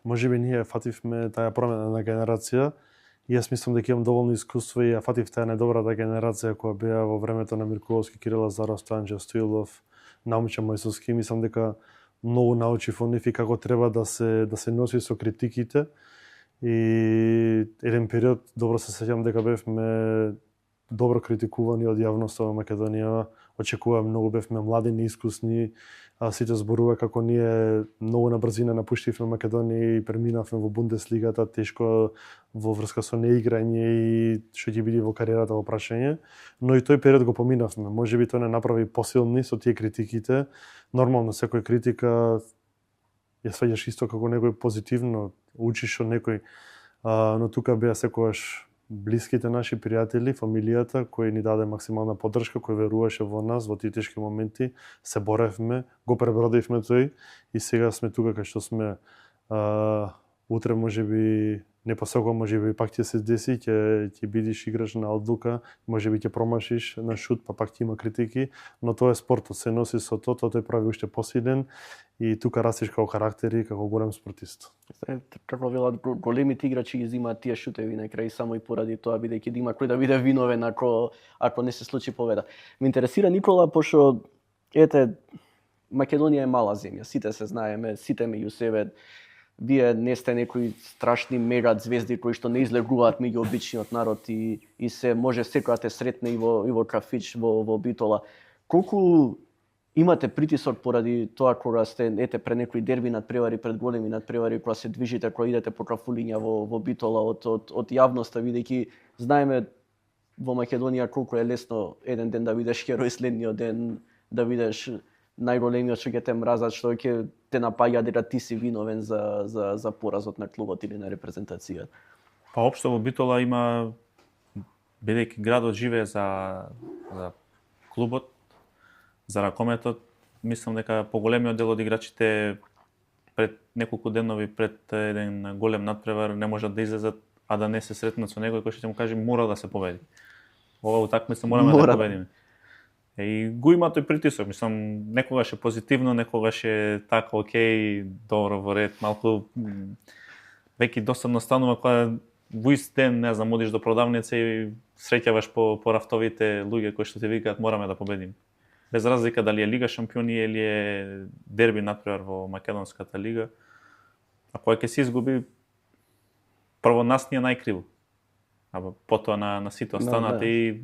можеби ние фативме таа промена на генерација. И јас мислам дека имам доволно искуство и ја фатив таа најдобрата генерација која беа во времето на Мирковски, Кирил Лазаров, Стојан Стоилов, Наумче Мојсовски. Мислам дека многу научив од нив и како треба да се носи со критиките. И еден период добро се сеќавам дека бевме добро критикувани од јавноста во Македонија. Очекувам многу, бевме млади, неискусни, сите зборува како ние многу на брзина напуштивме Македонија и преминавме во Бундеслигата, тешко во врска со неиграње и што ќе биде во кариерата во прашање. Но и тој период го поминавме. Можеби тоа не направи посилни со тие критиките. Нормално секоја критика ја сваѓаш исто како некој позитивно, учиш од некој, но тука беа секогаш блиските наши пријатели, фамилијата, кои ни даде максимална поддршка, кој веруваше во нас во тие тешки моменти, се боревме, го пребродивме тој и сега сме тука кај што сме. Утре можеби не посакувам, можеби пак ќе се деси, ќе бидеш играч на одлука, можеби ќе промашиш на шут, па пак ќе има критики, но тоа е спортот, се носи со тоа те прави уште посилен и тука растеш како характер и како голем спортист. Како велат, големите играчи ги земаат тие шутеви на крај само и поради тоа, бидејќи да има кој да биде виновен ако не се случи победа. Ме интересира, Никола, пошто ете Македонија е мала земја, сите се знаеме, сите меѓу себе. Вие не сте некои страшни мега звезди кои што не излегуваат меѓу обичниот народ и се може секој да те сретне и во кафич во Битола. Колку имате притисок поради тоа кога сте пред некои дерби надпревари, пред големи надпревари, кога се движите, кога идете по кафулиња во Битола од јавноста, бидејќи знаеме во Македонија колку е лесно еден ден да бидеш херој, следниот ден да бидеш најголемиот што ќе те мразат, што ќе те напаѓа дека ти си виновен за поразот на клубот или на репрезентацијата. Па општо во Битола има, бидејќи градот живее за клубот, за ракометот, мислам дека поголемиот дел од играчите пред неколку денови пред еден голем надпревар не можат да излезат, а да не се сретнат со некој кој што ќе му каже мора да се победи. Ова утакмица мораме да победиме. И го има тој притисок, мислам, некогаш е позитивно, некогаш е така, окей, добро, во ред, малку веќе досадно станува кога во ист ден, не знам, одиш до продавница и среќаваш по рафтовите луѓе кои што ти викаат мораме да победиме. Без разлика дали е Лига шампиони или е дерби надпревар во Македонската лига, а кој ќе се изгуби, прво нас ни е најкриво, а потоа на сите останати и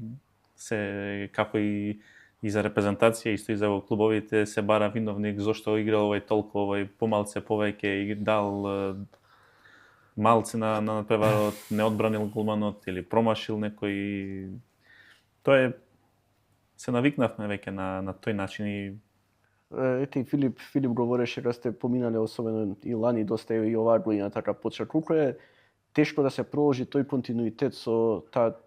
се како и за репрезентација, исто и за клубовите се бара виновник зошто играл овој толку, овој помалце повеќе и дал малце на надпреварот, не одбранил голманот или промашил некој. Тоа е, се навикнавме веќе на тој начин и ете Филип говореше кога сте поминале особено и лани доста и оваа година така почна, колку е тешко да се проложи тој континуитет со таа,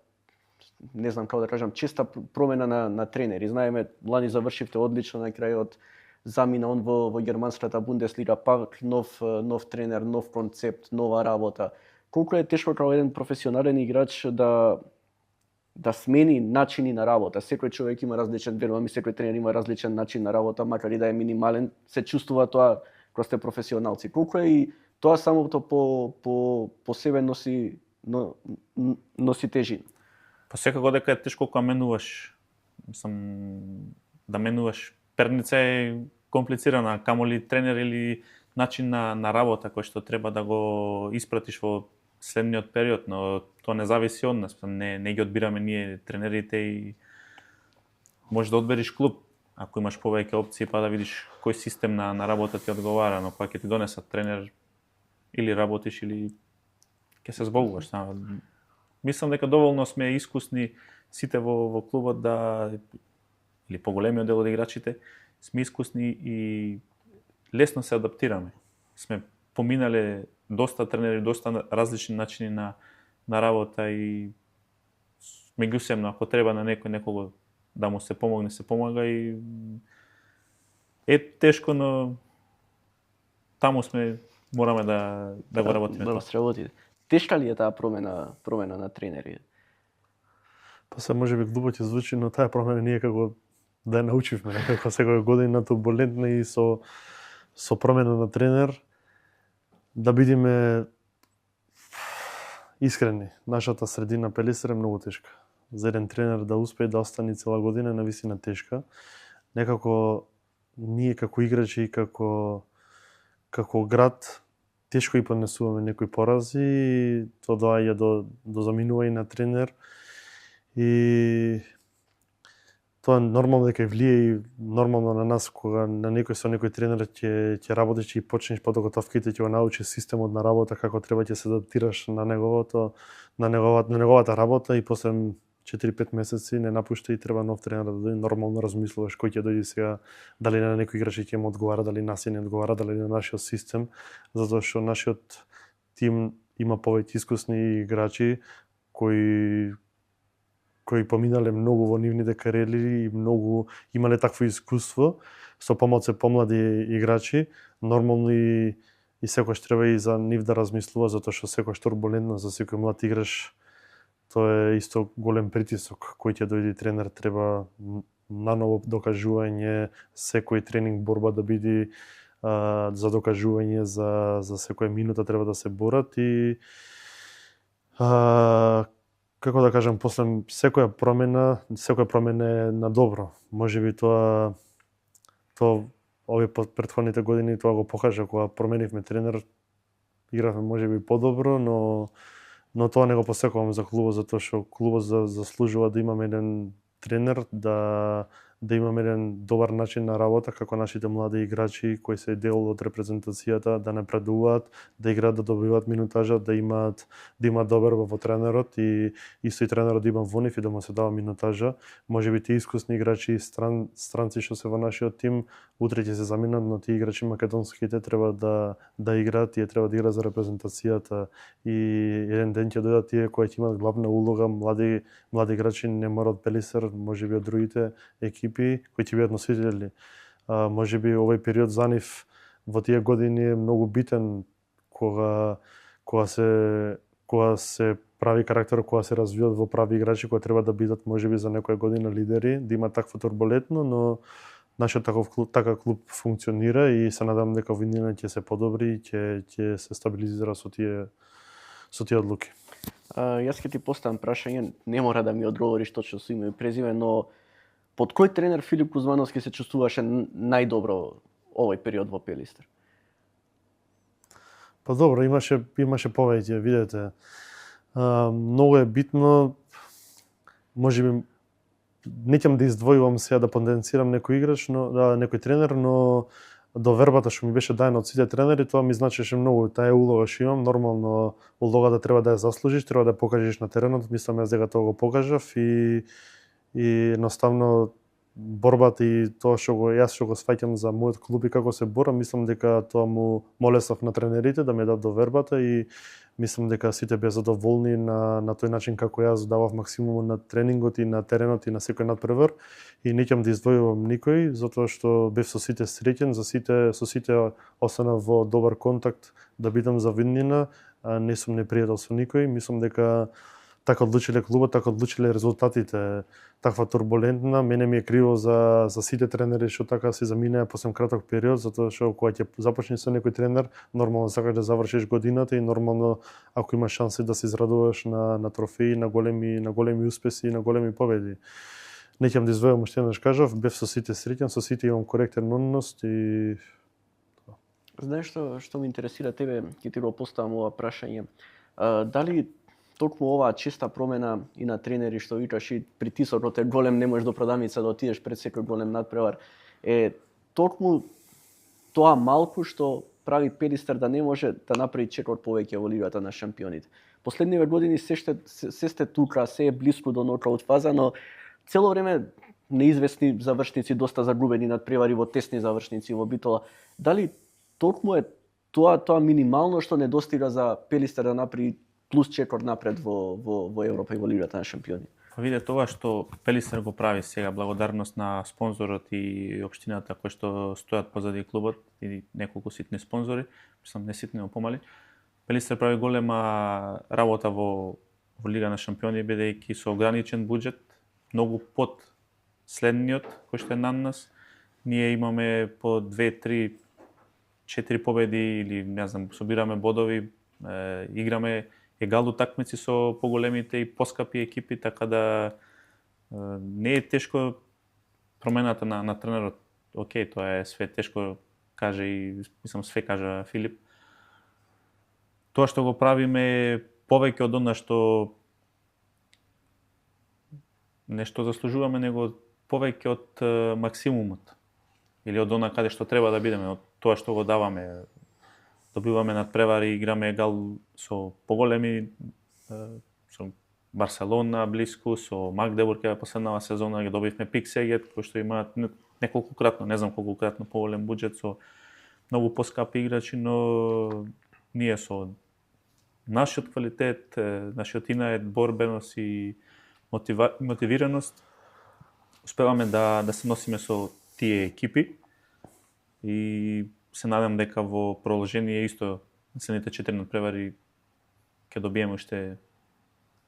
не знам како да кажам, честа промена на тренери. Знаеме, лани завршивте одлично, на крајот замина он во германската Бундеслига, пак нов тренер, нов концепт, нова работа. Колку е тешко како еден професионален играч да смени начини на работа. Секој човек има различен, верувам и секој тренер има различен начин на работа, макар и да е минимален, се чувствува тоа кога сте професионалци. Колку е и тоа самото по себе носи тежина. Па секако дека е тешко кога менуваш. Мислам, да менуваш перница е комплицирана, камоли тренер или начин на работа кој што треба да го испратиш во следниот период, но тоа не зависи од нас. Не ги одбираме ние тренерите и можеш да одбериш клуб ако имаш повеќе опции па да видиш кој систем на работа ти одговара, но кога ќе ти донесат тренер или работиш или ќе се збогуваш. Мислам дека доволно сме искусни сите во клубот или поголемиот дел од играчите, сме искусни и лесно се адаптираме. сме поминале доста тренери, доста различни начини на работа и меѓусебно ако треба на некого да му се помага и тешко, но таму сме, мораме да го работиме. Да сработи. Тешка ли е таа промена на тренери? Па се можеби глупо ќе звучи, но таа промена ние како да ја научивме некако секоја година турбулентна и со промена на тренер да бидеме искрени. Нашата средина Пелистер е многу тешка. За еден тренер да успее да остане цела година е навистина тешка. Некако ние како играчи и како град тешко и поднесуваме некои порази и тоа доаѓа до заминување на тренер и тоа нормално дека влие и нормално на нас кога на некој тренер ќе работиш и почнеш подготовките, ќе го научиш системот на работа како треба ќе се адаптираш на неговата работа и после 4-5 месеци не напушта и треба нов тренер да дојде, нормално размислуваш кој ќе дојде сега, дали на некој играч ќе му одговара, дали нас не одговара, дали на нашиот систем, затоа што нашиот тим има повеќе искусни играчи кои поминале многу во нивните кариери и многу имале такво искуство со помош помлади играчи, нормално и секогаш треба и за нив да размислува затоа што секогаш турбулентно за секој млад играч тоа е исто голем притисок кој ќе дојде тренер, треба наново докажување, секој тренинг борба да биде за докажување за секоја минута треба да се борат и како да кажам, после секоја промена е на добро. Можеби тоа овие претходните години тоа го покажа кога променивме тренер, игравме можеби подобро, но тоа не го посекувам за клубот затоа што клубот заслужува да имаме еден тренер, да имаме еден добар начин на работа како нашите млади играчи кои се дел од репрезентацијата да напредуваат, да играат, да добиваат минутажа, да имаат доверба во тренерот и исто и тренерот да има во нив и да му се дава минутажа. Можеби тие искусни играчи странци што се во нашиот тим утре ќе се заминат, но тие играчи македонските треба да играат, тие треба да играат за репрезентацијата и еден ден ќе дојдат тие кои ќе имаат главна улога, млади играчи не мора од Пелистер, можеби од другите екипи кои ќе бидат носители. Можеби овој период за нив во тие години е многу битен кога се прави карактер, кога се развиваат во прави играчи кои треба да бидат можеби за некоја година лидери, да има такво турбулентно, но нашиот таков клуб функционира и се надам дека во иднина ќе се подобри и ќе се стабилизира со тие одлуки. Јас ќе ти поставам прашање, не мора да ми одговориш точно со име и презиме, но под кој тренер Филип Кузмановски се чувствуваше најдобро овој период во Пелистер? Па добро, имаше повеќе, видете. Многу е битно, можеби не ќе да издвојувам сега да потенцирам некој играч, некој тренер, но довербата што ми беше дајана од сите тренери, тоа ми значеше многу. Таа е улога што имам, нормално улогата треба да ја заслужиш, треба да ја покажеш на теренот, мислам јас дека тоа го покажав и едноставно борбата и тоа што го сваќам за мојот клуб и како се борам, мислам дека тоа му молесав на тренерите да ме дадат довербата и мислам дека сите беа задоволни на тој начин како јас давав максимумот на тренингот и на теренот и на секој надпревар и не ќе да издвојувам никој затоа што бев со сите среќен, со сите останав во добар контакт да бидам за виднина, не сум непријател со никој, мислам дека така одлучиле клубот, така одлучиле резултатите. Таква турбулентна, мене ми е криво за сите тренери што така се заминаа по краток период, затоа што кога ќе започнеш со некој тренер, нормално сакаш да завршиш годината и нормално ако имаш шанси да се израдуваш на трофеи, на големи успеси и на големи победи. Не ќе да издвојам уште еднаш кажав, бев со сите среќен, со сите имам коректен однос и Знаеш што ме интересира тебе, ќе ти го поставам ова прашање. Дали токму оваа честа промена и на тренери што викаш и притисокот е голем, не можеш до продавница да отидеш пред секој голем надпревар, е токму тоа малку што прави Пелистер да не може да направи чекор повеќе во Лигата на шампионите. Последниве години се сте тука, се е блиску до нокаут фаза, но цело време неизвестни завршници, доста загубени надпревари во тесни завршници во битола. Дали токму е тоа минимално што недостига за Пелистер да направи плюс 4 напред во Европа и во Лигата на шампиони. Па виде тоа што Пелистер го прави сега, благодарност на спонзорот и општината кои што стојат позади клубот и неколку ситни спонзори, мислам не ситни, но помали. Пелистер прави голема работа во Лига на шампиони, бидејќи со ограничен буџет, многу под следниот кој што е над нас. Ние имаме по 2, 3, 4 победи или не знам, собираме бодови, играме егал утакмици со поголемите и поскапи екипи, така да не е тешко промената на тренерот. Океј, тоа е све тешко, каже и мислам све кажа Филип. Тоа што го правиме повеќе од она што нешто заслужуваме, него повеќе од максимумот или од она каде што треба да бидеме, од тоа што го даваме. Добиваме надпревари, играме егал со поголеми, со Барселона блиску, со Магдебург е последнава сезона, ги добивме Пиксегет, кои што имаат неколкократно, не знам колкократно поголем буџет, со многу поскапи играчи, но ние со нашиот квалитет, нашиот инает, борбеност и мотивираност, успеваме да се носиме со тие екипи и се надам дека во продолжение исто следните 4 надпревари ќе добиеме уште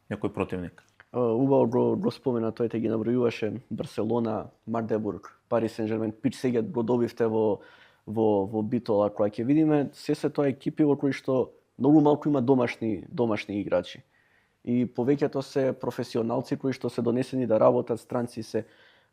некој противник. Убаво го спомена, тој те ги набројуваше Барселона, Магдебург, Пари Сен-Жермен, Пичсегет го добивте во Битола, која ќе видиме, се тоа екипи во кои што многу малку има домашни играчи. И повеќето се професионалци кои што се донесени да работат, странци се.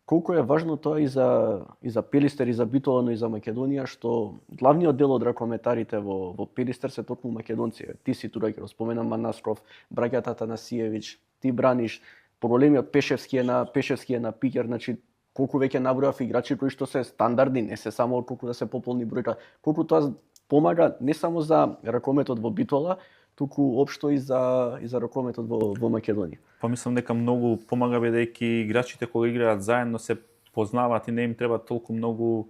Колку е важно тоа и за Пелистер и за Битола, но и за Македонија, што главниот дел од ракометарите во Пелистер се токму македонци. Ти си тука, ќе го споменам Манасков, браќата Атанасиевич, ти браниш, проблемиот Пешевски е на Пикер, значи колку веќе набројав играчи кои што се стандардни, не се само колку да се пополни бројка, колку тоа помага не само за ракометот во Битола, туку општо и за ракометот во Македонија. Па мислам дека многу помага бидејќи играчите кога играат заедно се познаваат и не им треба толку многу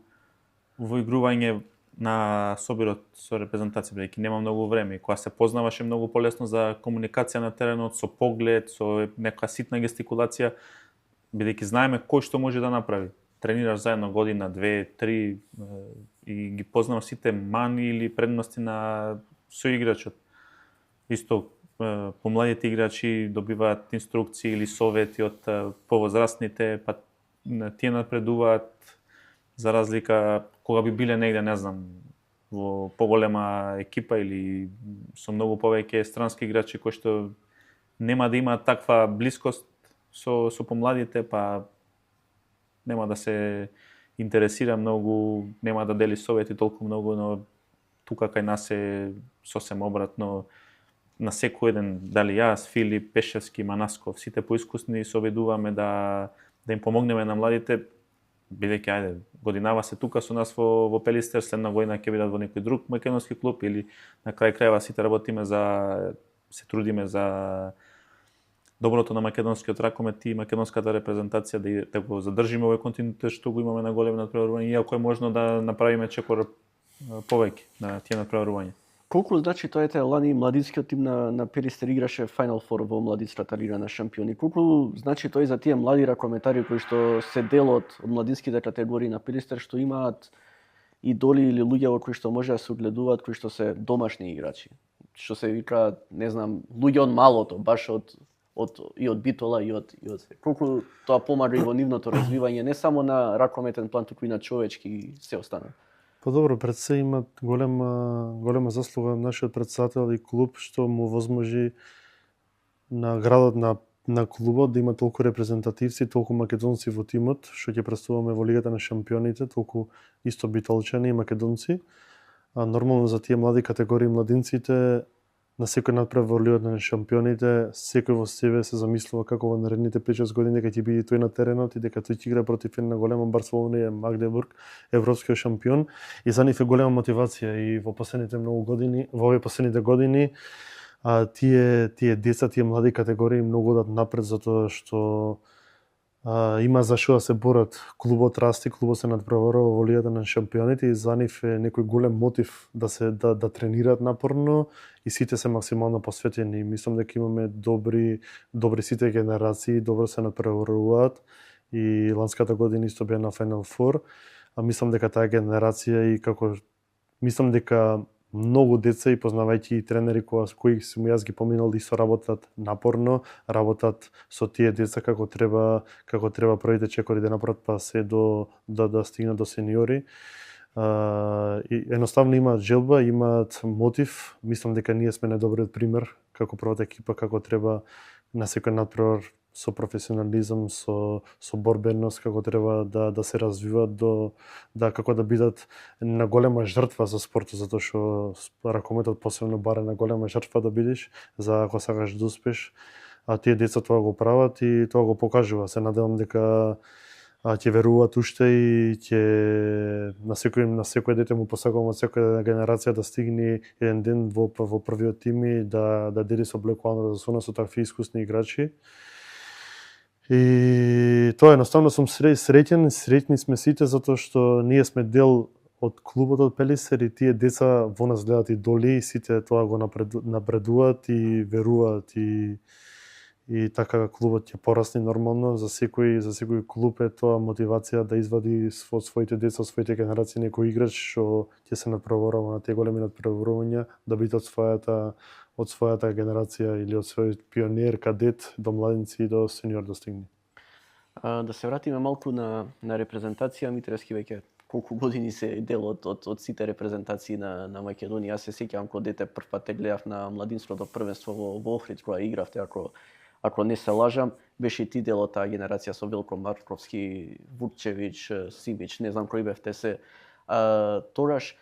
воигрување на собирот со репрезентација, бидејќи нема многу време. И кога се познаваше многу полесно за комуникација на теренот, со поглед, со нека ситна гестикулација, бидејќи знаеме кој што може да направи. Тренираш заедно година, 2, 3 и ги познаваш сите мани или предности на соиграчот. Исто помладите играчи добиваат инструкции или совети од повозрастните, па тие напредуваат за разлика кога би биле негде, не знам, во поголема екипа или со многу повеќе странски играчи кои што нема да имаат таква блискост со помладите, па нема да се интересира многу, нема да дели совети толку многу, но тука кај нас е сосем обратно. На секој еден, дали јас, Филип, Пешевски, Манасков, сите поискусни се обидуваме да им помогнеме на младите, бидејќи ајде, годинава се тука со нас во Пелистер, следна година ќе бидат во некој друг македонски клуб или на крај крајва сите работиме се трудиме за доброто на македонскиот ракомет и македонската репрезентација да го задржиме овој континуитет што го имаме на големи натпреварувања, иако е можно да направиме чекор повеќе на тие натпреварувања. Колку значи тоа е лани младинскиот тим на Пелистер играше Final Four во младинската лига на шампиони. Колку значи тој за тие млади ракометари кои што се дел од младинските категории на Пелистер, што имаат идоли или луѓе во кои што може да се огледуваат, кои што се домашни играчи. Што се вика, не знам, луѓе од малото, баш од Битола и од колку тоа помага и во нивното развивање, не само на ракометен план, туку и на човечки и се останало. Па добро, пред се има голема заслуга нашиот претседател и клуб што му возможи на градот на клубот да има толку репрезентативци, толку македонци во тимот, што ќе представуваме во Лигата на шампионите, толку исто битолчани и македонци. А нормално за тие млади категории младинците на секој надпревар во Лигата на шампионите, секој во себе се замислува како во наредните 5-6 години дека ќе биде тој на теренот и дека тој ќе игра против една голема Барселона и Магдебург, европскиот шампион, и за нив е голема мотивација и во овие последните години тие деца, тие млади категории многу одат напред затоа што Има за што да се борат. Клубот расти, клубот се надпреварува во Лигата на шампионите и за нив е некој голем мотив да тренираат напорно и сите се максимално посветени. Мислам дека имаме добри сите генерации, добро се надпреваруваат и ланската година исто беа на Final Four, а мислам дека таа генерација и мислам дека многу деца и познавајќи и тренери кои сум јас ги поминал исто работат напорно, работат со тие деца како треба првите чекори да направат па се да стигнат до сениори. И едноставно имаат желба, имаат мотив. Мислам дека ние сме најдобриот пример како првата екипа како треба на секој надпревар со професионализам, со борбеност, како треба да се развиват како да бидат на голема жртва за спортот, затоа што ракометот посебно бара на голема жртва да бидеш, за ако сакаш да успеш. А тие деца тоа го прават и тоа го покажува. Се надевам дека ќе веруваат уште и ќе на секој дете му посакувам од секоја генерација да стигне еден ден во првиот тим и да деди со облекувањето со такви искусни играчи. И тоа едноставно сум среќни сме сите затоа што ние сме дел од клубот од Пелисер и тие деца во нас гледат идоли и сите тоа го напредуваат и веруваат и така клубот ќе порасне нормално. За секој клуб е тоа мотивација да извади од своите деца, од своите генерации некој играч што ќе се надпреварува на тие големи надпреварувања, да биде од својата генерација или од својот пионер, кадет до младенци и до сениор да стигне. Да се вратиме малку на репрезентација. Митрески веќе колку години се дел од сите репрезентации на Македонија. Јас се сеќавам кога дете прв пат те гледав на младинското првенство во Охрид кога игравте, ако не се лажам, беше и ти дел од таа генерација со Велко Марковски, Вукчевич, Симич, не знам кои бевте се. Тогаш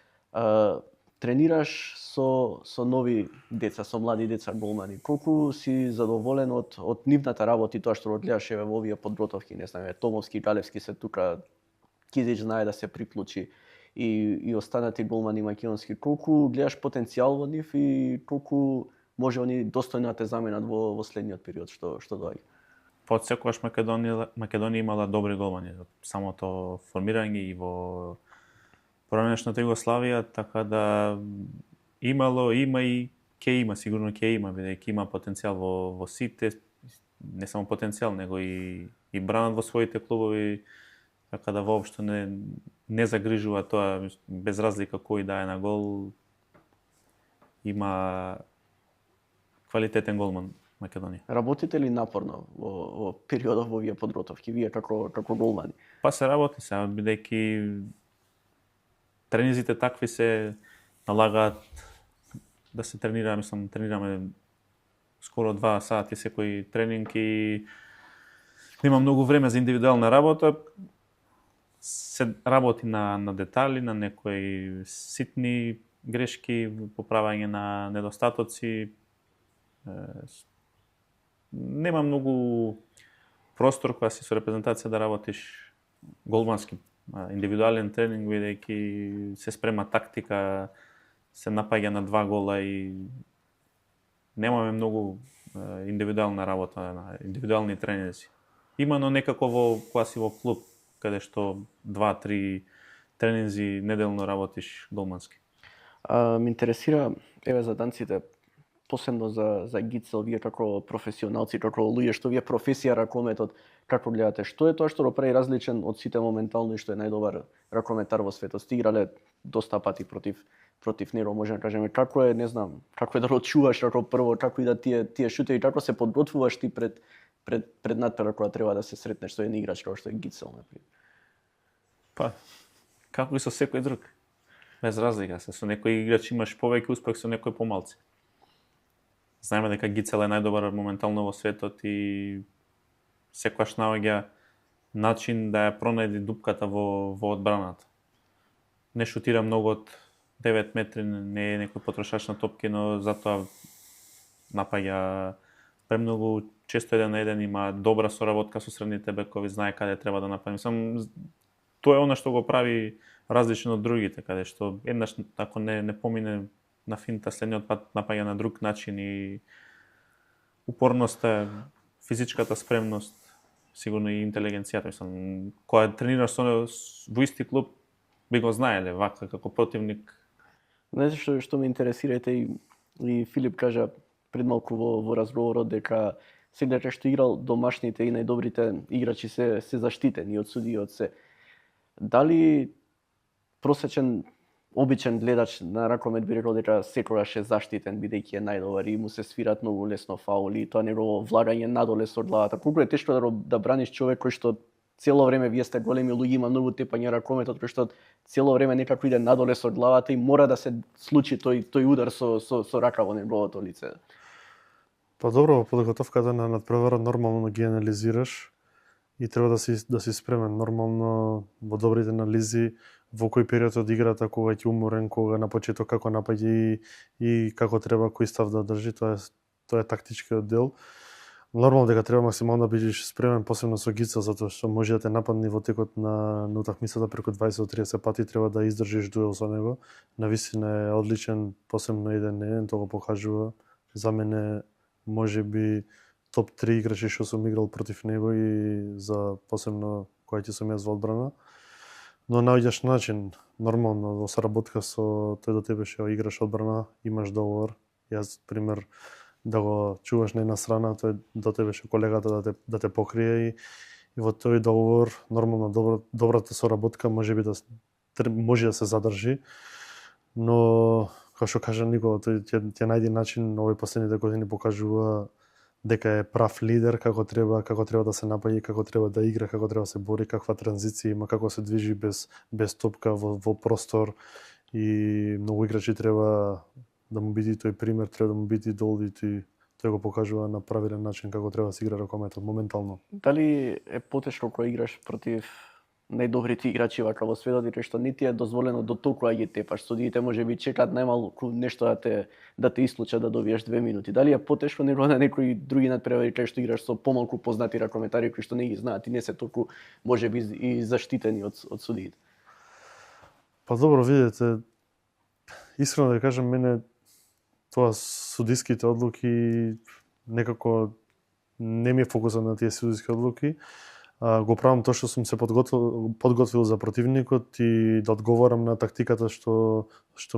тренираш со нови деца, со млади деца голмани. Колку си задоволен од нивната работа и тоа што го гледаш во овие подготовки, не знам, Томовски, Галевски се тука, Кидич знае да се приклучи и останати голмани македонски. Колку гледаш потенцијал во нив и колку може они достојно да те заменат во следниот период што доаѓа? Од секогаш Македонија имала добри голмани, самото формирање и во поранешната Југославија, така да има и ќе има, сигурно ќе има, бидејќи има потенцијал во сите, не само потенцијал, него и бранат во своите клубови, така да воопшто не загрижува тоа, без разлика кој да е на гол, има квалитетен голман Македонија. Работите ли напорно во периодов во овие подготовки, вие како голмани? Па се работи сега, бидејќи тренизите такви се налагаат да се тренира, тренираме скоро 2 сати секој тренинг и нема многу време за индивидуална работа. Се работи на детали, на некои ситни грешки, поправање на недостатоци. Нема многу простор кога си со репрезентација да работиш голмански. Индивидуален тренинг, бидејќи се спрема тактика, се напаѓа на 2 гола и немаме многу индивидуална работа, на индивидуални тренинзи. Има, но некако кога си во клуб, каде што 2-3 тренинзи неделно работиш голмански. Ме интересира, за данците, посебно за Гицел, вие како професионалци, како луѓе што вие професија ракометот, како гледате, што е тоа што го прави различен од сите моментално и што е најдобар ракометар во светот? Сте играле доста пати против него, може да кажеме, како е, не знам, како е да очуваш како прво, како и да тие шутеви, како се подготвуваш ти пред надпревар кога треба да се сретнеш со еден играч како што е Гицел, например? Па, како и со секој друг. Без разлика, со некој играч имаш повеќе успех, со некој помалку. Знаеме дека Гицел е најдобар моментално во светот и секогаш наоѓа начин да ја пронајде дупката во одбраната. Не шутира многу од 9 метри, не е некој потрошач на топки, но затоа напаѓа премногу често 1 на 1, има добра соработка со средните бекови, знае каде треба да напаѓа. Тоа е она што го прави различно од другите, каде што еднаш ако не помине на финта, следниот пат напаѓа на друг начин и упорноста, физичката спремност сигурно и интелигенцијата, мислам, кога тренираш во исти клуб, би го знаеле вака како противник. Знаете што ме интересира и Филип кажа пред малку во разговорот дека се гледа што играл домашните и најдобрите играчи се заштитени од суди од се. Дали просечен обичен гледач на ракомет би рекол дека секогаш е заштитен бидејќи е најдобар и му се свират многу лесно фаули, тоа негово влагање надолес од главата. Колку е тешко да браниш човек кој што цело време, вие сте големи луѓе, има многу тепање ракометот кој што цело време некако иде надолес од главата и мора да се случи тој удар со рака во неговото лице. Па добро, во подготовката на надпреварот нормално ги анализираш и треба да си спремен. Нормално во добрите анализи во кој период од играта, кога ќе уморен, кога на почеток како напаѓа и како треба кој став да држи, тоа е тактичкиот дел. Нормално дека треба максимално да бидеш спремен, посебно со Гица, затоа што може да те нападне во текот на утакмицата преку 20-30 пати, треба да издржиш дуел со него. Навистина е одличен, посебно еден, тоа го покажува. За мене можеби топ 3 играчи што сум играл против него и за посебно кога ќе сум јас во одбрана. Но наоѓаш начин, нормално, во соработка со тој до тебе што играш одбрана, имаш договор. Јас, пример, да го чуваш на една страна, тој до тебе што колегата да те покрие и во тој договор нормално добрата соработка може да се задржи, но како што кажа Никола, тој ќе најде начин, овој последните години покажува дека е прав лидер, како треба да се напаѓа, како треба да игра, како треба да се бори, каква транзиција има, како се движи без топка во простор и многу играчи треба да му биде тој пример, треба да му биде идол и тој го покажува на правилен начин како треба да се игра ракометот моментално. Дали е потешко кога играш против најдобрите играчи вака во светот и што не ти е дозволено до толку да ги тепаш? Судиите можеби чекаат најмалку нешто да те исклучат да добиеш 2 минути. Дали е потешко него на некои други надпревари кај што играш со помалку познати ракометари кои што не ги знаат и не се толку можеби и заштитени од судиите? Па добро, видете, искрено да кажам, мене тоа судиските одлуки некако не ми е фокусот на тие судиски одлуки. Го правам тоа што сум се подготвил за противникот и да одговорам на тактиката што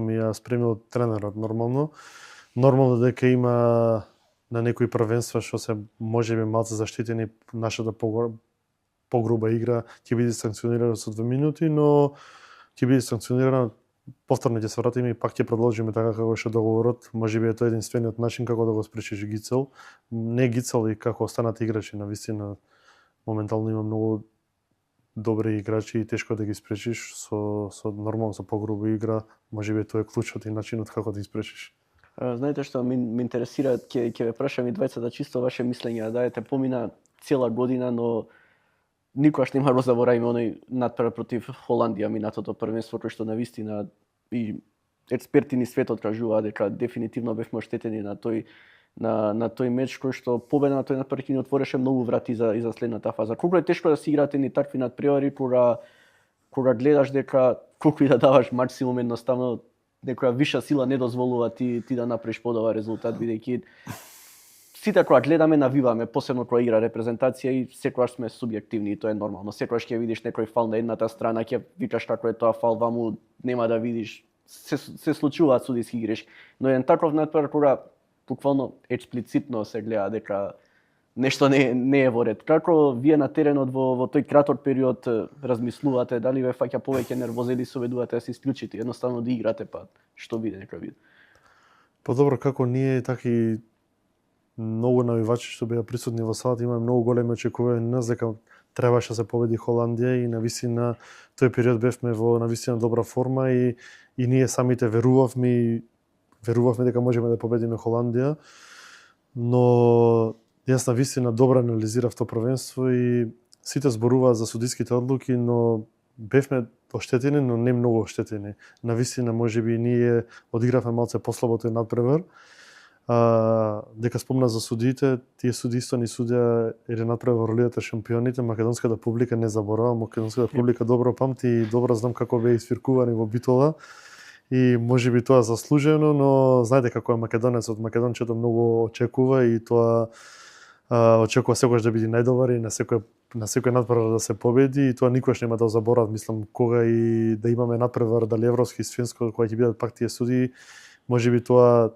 ми ја спремил тренерот нормално. Нормално дека има на некои првенства што се можеби малце заштитени, нашата погруба игра ќе биде санкционирана со 2 минути, но ќе биде санкционирана, повторно ќе се вратиме и пак ќе продолжиме така како што договорот. Можеби е тоа единствениот начин како да го спречиш Гицел. Не Гицел и како останати играчи, навистина моментално има многу добри играчи и тешко да ги спречиш со нормално со погруба игра. Можеби тоа е клучот и начинот како да ги спречиш. Знаете што ме интересира, ќе ве прашам и двајцата чисто ваше мислење, да помина цела година, но никогаш нема да заборавиме оној надпревар против Холандија минатото првенство, кој што навистина и експерти ни светот кажуваа дека дефинитивно бевме оштетени на тој меч кој што победа на тој надпревар ни отвореше многу врати за следната фаза. Колку е тешко да си играте ни такви надпревари кога гледаш дека колку и да даваш максимум, едноставно некоја виша сила не дозволува ти да направиш подобар резултат, бидејќи сите кога гледаме навиваме, посебно кога игра репрезентација и секогаш сме субјективни и тоа е нормално. Секогаш ќе видиш некој фал на едната страна, ќе викаш како е тоа фал, ваму нема да видиш. Се случуваат судиски грешки, но еден таков надпревар кога буквално експлицитно се гледа дека нешто не е во ред. Како вие на теренот во тој краток период размислувате, дали ве фаќа повеќе нервоза или се обидувате да се исклучите, едноставно да играте, па што биде нека биде? Па добро, како ние таки многу навивачи што беа присутни во салата, има многу големи очекувања на нас дека требаше да се победи Холандија и навистина тој период бевме во навистина добра форма и ние самите верувавме дека можеме да победиме Холандија, но јас навистина добро анализирав тоа првенство и сите зборуваат за судиските одлуки, но бевме оштетени, но не многу оштетени. Навистина можеби ние одигравме малце послабо тој надпревар. Дека спомна за судиите, тие суди исто ни судија еден надпревар во Лигата шампионите, македонската публика не заборава, македонската публика добро памти и добро знам како беа isfirkувани во Битола. И можеби тоа заслужено, но знаете како е македонецот, македончето многу очекува и тоа очекува секогаш да биде најдобар и на секој надпревар да се победи и тоа никош нема да заборат, мислам, кога и да имаме надпревар дали европски и светско, кога ќе бидат пак тие судии, можеби тоа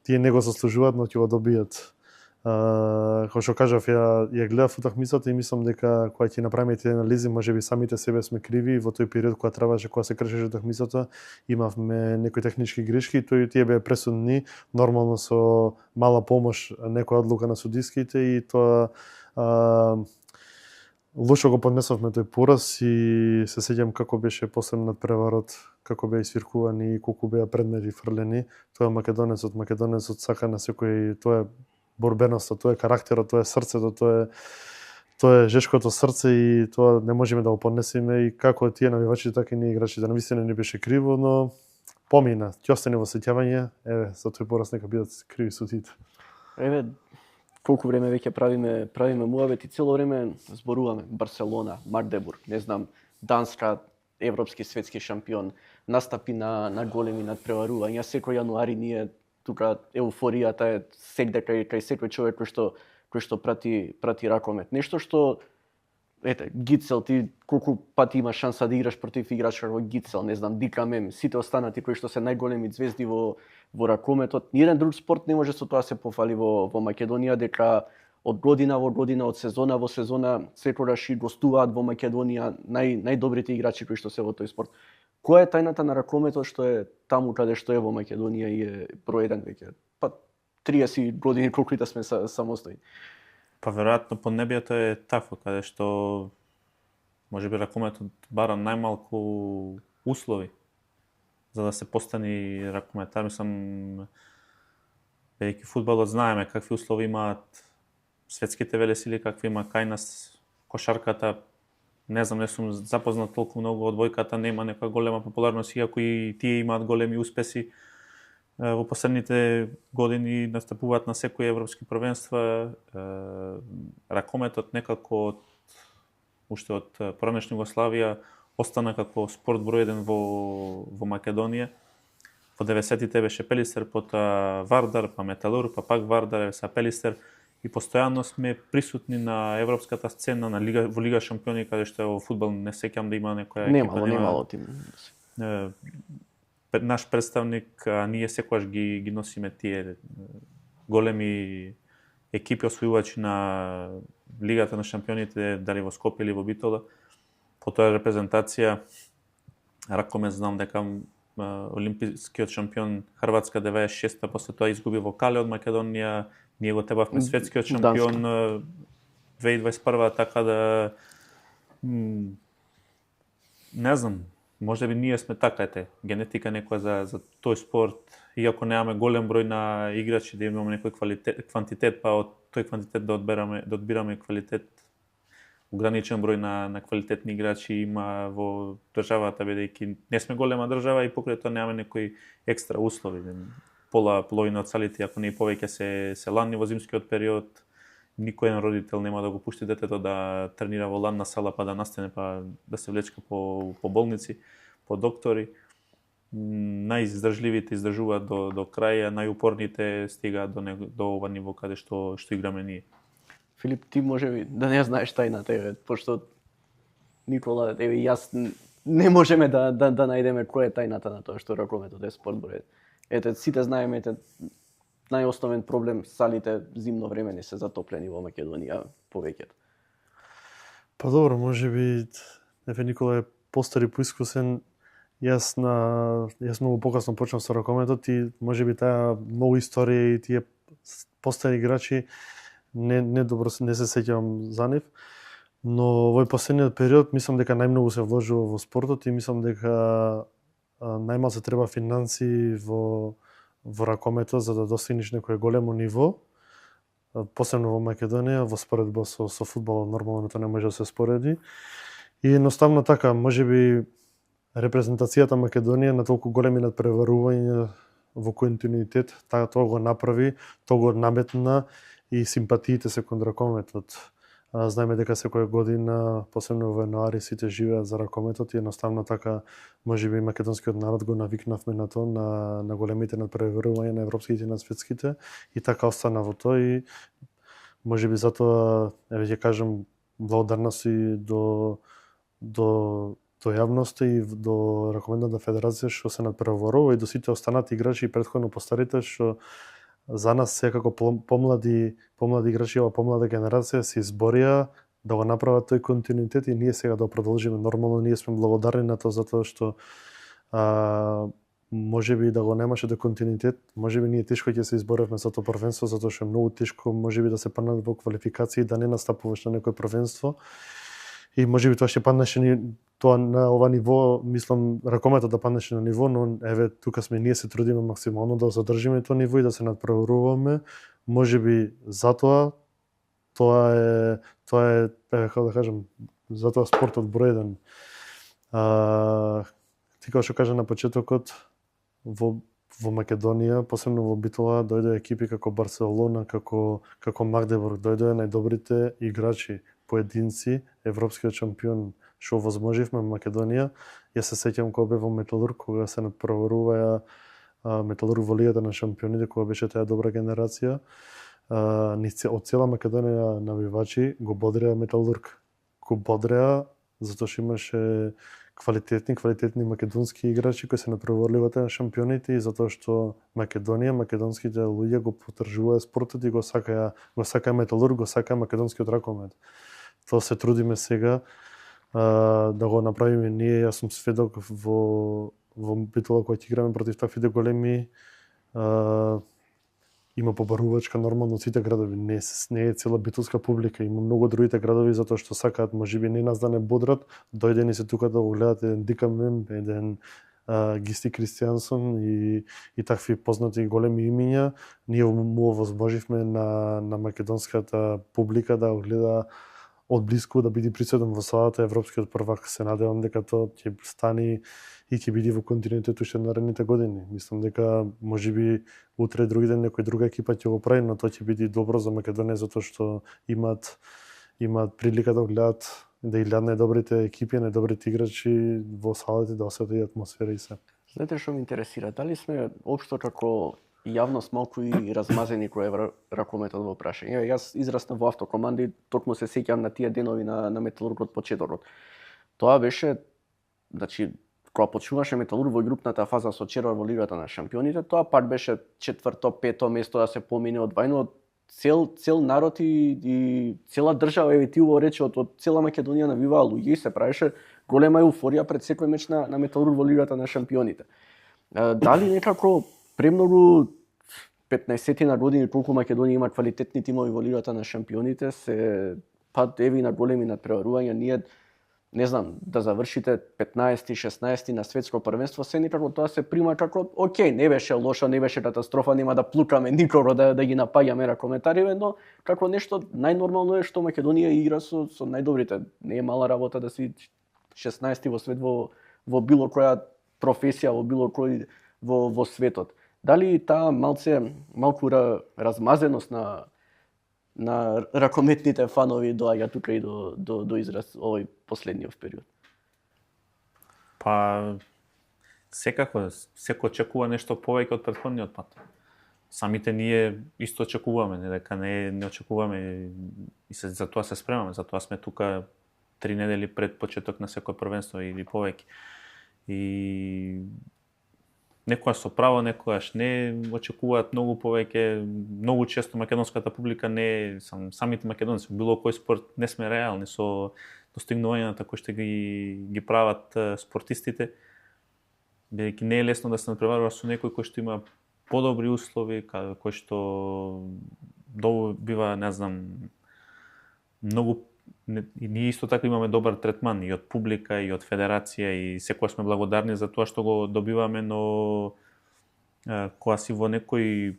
тие не го заслужуваат, но ќе го добијат. Како што кажав, ја гледав утакмицата и мислам дека кога ќе направиме тие анализи, можеби самите себе сме криви во тој период кога се кршеше утакмицата, имавме некои технички грешки, тие беа пресудни, нормално со мала помош некоја одлука на судиските и тоа лошо го поднесовме тој пораз и се сеќам како беше после надпреварот, како беа свиркувани и колку беа предмети фрлени. Тоа македонецот сака на секој, тоа е борбеноста, тоа е карактерот, тоа е срцето, тоа е жешкото срце и тоа не можеме да го поднесеме и како тие навивачите, така и ние играчите. Навистина не беше криво, но помина, ќе остане во сеќавање, за тој пораз нека бидат криви судиите. Колку време веќе правиме муабет и цело време зборуваме Барселона, Магдебург, не знам, Данска, европски светски шампион, настапи на големи надпреварувања, секој јануари ние тука еуфоријата е сегде кај секој човек кој што прати ракомет. Нешто што Гицел, ти колку пати имаш шанса да играш против играч како Гицел, не знам, Дикамем, сите останати кои што се најголеми ѕвезди во ракометот. Ниеден друг спорт не може со тоа се пофали во Македонија, дека од година во година, од сезона во сезона, секогаш и гостуваат во Македонија најдобрите играчи кои што се во тој спорт. Која е тајната на ракометот што е таму каде што е во Македонија и е број еден веќе? 30 години колку и да сме самостојни. Веројатно поднебието е такво, каде што можеби ракометот бара најмалку услови за да се постани ракометар. Мислам, бидејќи фудбалот знаеме какви услови имаат светските велесили, какви има кај нас кошарката. Не знам, не сум запознат толку многу од одбојката, нема некоја голема популарност, иако и тие имаат големи успеси. Во последните години настапуваат на секои европски првенства. Ракометот некако уште од поранешна Југославија остана како спорт број еден во Македонија. Во 90-тите беше Пелистер, потоа Вардар, па Металур, па пак Вардар, са Пелистер. И постојано сме присутни на европската сцена, во Лига шампиони, каде што во фудбал не сеќам да има некоја екипа. Немало тим. Наш представник, ние секогаш ги носиме тие големи екипи освојувачи на Лигата на шампионите, дали во Скопје или во Битола. Потоа репрезентација, ракомет знам дека олимпискиот шампион Хрватска 96-та, после тоа изгуби во Кале од Македонија, ние го тебавме светскиот шампион 2021, така да не знам, можеби ние сме така генетика некоја за тој спорт, иако немаме голем број на играчи, да имаме некој квантитет, па од тој квантитет да одбираме квалитет. Ограничен број на квалитетни играчи има во државата, бидејќи не сме голема држава и покрај тоа немаме некои екстра услови. Половина од салите, ако не и повеќе се ланни во зимскиот период, никој родител нема да го пушти детето да тренира во ланна сала, па да настане, па да се влечка по болници, по доктори. Најиздржливите издржуваат до крај, најупорните стигаат до ова ниво каде што играме ние. Филип, ти можеби да не знаеш тајната, пошто Никола, јас не можеме да најдеме која е тајната на тоа што ракометот е спорт број. Сите знаеме, најосновен проблем салите зимно време не се затоплени во Македонија повеќето. Па добро, можеби Никола е постар и поискусен. Јас многу покасно почнав со ракометот и можеби таа многу историја и тие постари играчи не се сеќавам за нив, но во последниот период мислам дека најмногу се вложува во спортот и мислам дека најмал се треба финанси во ракометот за да достигнеш некое големо ниво, посебно во Македонија, во споредба со фудбалот нормално тоа не може да се спореди. И едноставно така, можеби репрезентацијата Македонија на толку големи надпреварувања во континуитет, тоа го направи, тоа го наметна и симпатиите се кон ракометот. Знаеме дека секоја година, посебно во јануари, сите живеат за ракометот и едноставно така, можеби македонскиот народ го навикнавме на тоа, на големите надпреварувања, на европските и на светските, и така остана во тоа и можеби затоа, еве ќе кажам, благодарност и до јавноста и до Ракометната федерација што се надпреварува и до сите останати играчи и претходно постарите што за нас секако помлади играчи, ова помлада генерација се изборија да го направат тој континуитет и ние сега да го продолжиме. Нормално ние сме благодарни на тоа затоа што можеби да го немаше до континуитет, можеби ние тешко ќе се изборевме за тоа првенство затоа што е многу тешко можеби да се падне во квалификации да не настапуваш на некој првенство. И можеби тоа ќе паднеше тоа на ова ниво, мислам ракометот да паднеше на ниво, но еве тука сме ние се трудиме максимално да задржиме тоа ниво и да се надпреваруваме. Можеби затоа тоа е како да кажам, затоа спортот број 1. Ти како што кажа на почетокот, во Македонија, посебно во Битола, дојдоа екипи како Барселона, како Магдебург, дојдоа најдобрите играчи, поединци, европскиот шампион што возможивме во Македонија. Јас се сеќам кога бев во Металург, кога се надпреварува Металург во Лигата на шампионите, кога беше таа добра генерација. Од цела Македонија навивачи го бодреа Металург. Го бодреа затоа што имаше квалитетни македонски играчи кои се надпреварувале во шампионите и затоа што Македонија, македонските луѓе го поттржуваа спортот и го сакаја Металург, го сакаја македонскиот ракомет. Тоа се трудиме сега да го направиме ние. Јас сум сведок во Битола кога ќе играме против таквите големи, има побарувачка нормално од сите градови, не е цела битолска публика, има многу другите градови затоа што сакаат можеби не нас да не бодрат, дојдени се тука да го гледат еден Дикамем, еден Гисти Кристијансон и такви познати големи имиња. Ние му возможивме на македонската публика да го гледа од блиску, да биде присутен во салата европскиот првак. Се надевам дека тоа ќе стане и ќе биде во континуитет уште наредните години. Мислам дека можеби утре други ден некој друга екипа ќе го прави, но тоа ќе биде добро за Македонија затоа што имаат прилика да гледат, да ги гледат најдобрите екипи, најдобрите играчи во салата, да осетат и атмосфера и се. Знаете што ме интересира? Дали сме општо како јавност малку и размазени кој ракометот во прашање? Јас израснав во автокоманди, токму се сеќавам на тие денови на Металург од почетокот. Тоа беше, значи, кога почнуваше Металург во групната фаза со Червар во Лигата на шампионите, тоа пак беше 4-то, 5-то место да се помине од вајно. Цел народ и цела држава, еве ти во рече, од цела Македонија навиваа луѓе и се правеше голема еуфорија пред секој меч на Металург во Лигата на шампионите. Дали некако премногу 15 години колку Македонија има квалитетни тимови во Лигата на шампионите, се еве на големи надпреварувања, ние не знам, да завршите 15-ти, 16-ти на светско првенство, се некако тоа се прима како окей, не беше лошо, не беше катастрофа, нема да плукаме никого да ги напаѓаме ракометариве, но како нешто најнормално е што Македонија игра со најдобрите. Не е мала работа да си 16-ти во свет во било која професија, во било кој во светот. Дали таа малку размазеност на ракометните фанови доаѓа тука и до израз овој последниот период? Па секако очекува нешто повеќе од претходниот пат. Самите ние исто очекуваме, не дека не очекуваме и за тоа се спремаме, за тоа сме тука 3 недели пред почеток на секој првенство или повеќе. И некојаш со право, некојаш не очекуваат многу повеќе. Многу често македонската публика не самите македонци, било кој спорт не сме реални со достигнувањата кои што ги прават спортистите. Бидејќи не е лесно да се надпреварува со некој кој што има подобри услови, кој што добива, не знам, многу. И ние исто така имаме добар третман и од публика и од федерација и секогаш сме благодарни за тоа што го добиваме, но кога си во некои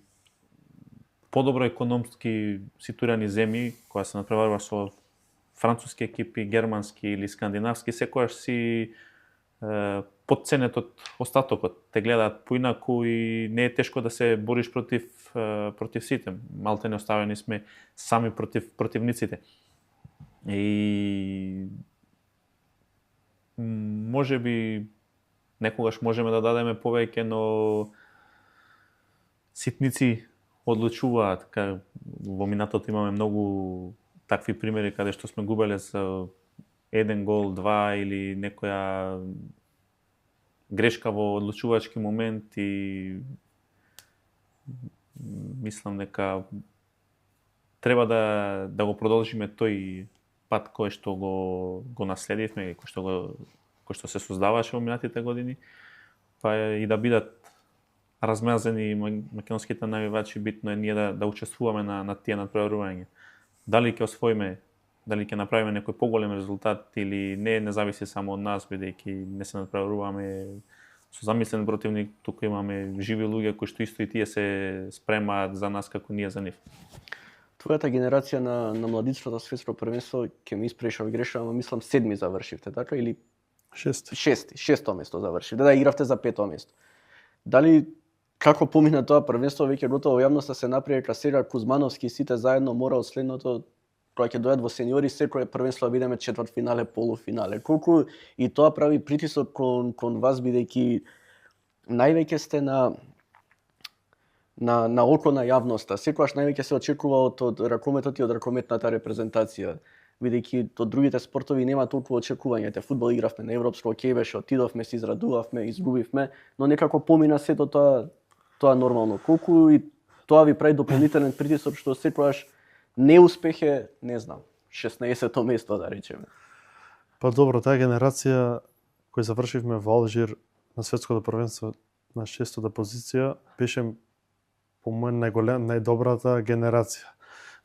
подобро економски ситуирани земји, кога се надпреварува со француски екипи, германски или скандинавски, секогаш си подценет од остатокот. Те гледаат поинаку и не е тешко да се бориш против сите. Малте не оставени сме сами против противниците. И можеби некогаш можеме да дадеме повеќе, но ситници одлучуваат, во минатото имаме многу такви примери каде што сме губеле со 1 гол, 2 или некоја грешка во одлучувачки момент и мислам дека треба да го продолжиме тој пат кој што го наследивме и кој што се создаваше во минатите години, па и да бидат размазани македонските навивачи, битно е ние да учествуваме на тие надпреварувања. Дали ќе освоиме, дали ќе направиме некој поголем резултат или не зависи само од нас, бидејќи не се надпреваруваме со замислен противник, тука имаме живи луѓе кои што исто и тие се спремаат за нас како ние за нив. Твојата генерација на младичкото светско првенство ќе ми испрешав грешно, ама мислам 7 завршивте, така или 6-то место завршивте, да игравте за 5-то место. Дали како помина тоа првенство веќе готово јавноста се направи дека сега Кузмановски и сите заедно мора од следното кога ќе дојдат во сениори секое првенство да бидеме четвртфинале, полуфинале. Колку и тоа прави притисок кон вас бидејќи највеќе сте на око на јавноста. Секогаш највеќе се очекува од ракометот и од ракометната репрезентација. Бидејќи од другите спортови нема толку очекувања. Фудбал игравме на европско, окей беше, отидовме, се израдувавме, изгубивме, но некако помина сето тоа нормално. Колку и тоа ви прави дополнителен притисок што секогаш неуспех е, не знам, 16-то место да речеме. Па добро, таа генерација кој завршивме во Алжир на светското првенство на 6-та позиција беше по мој најдобрата генерација.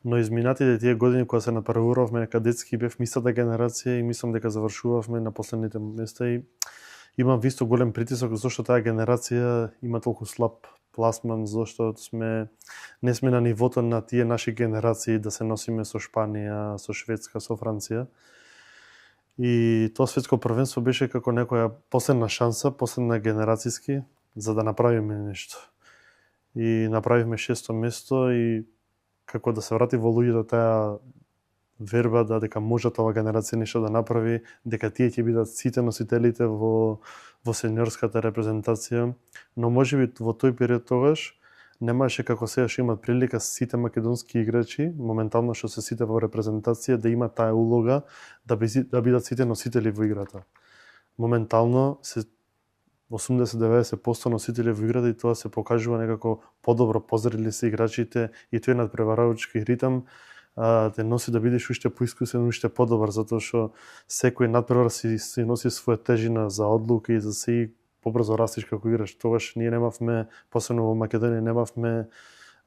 Но изминатите тие години кога се напреварувавме кадетски бев мислата генерација и мислам дека завршувавме на последните места и имам висто голем притисок зашто таа генерација има толку слаб пласман, зашто не сме на нивото на тие наши генерации да се носиме со Шпанија, со Шведска, со Франција. И тоа светско првенство беше како некоја последна шанса, последна генерацијски за да направиме нешто. И направивме 6-то место и како да се врати во луѓето таа верба дека може ова генерација нешто да направи, дека тие ќе бидат сите носителите во сениорската репрезентација, но можеби во тој период тогаш немаше како сега што имат прилика сите македонски играчи, моментално што се сите во репрезентација да имат таа улога да бидат сите носители во играта. Моментално се 80-90% носители во играта и тоа се покажува некако подобро, позрели се играчите и тој надпреварувачки ритам те носи да бидеш уште поискусен, уште подобар, затоа што секој надпревар си носи своја тежина за одлука и за се и побрзо растиш како играч. Тогаш ние немавме, посебно во Македонија, немавме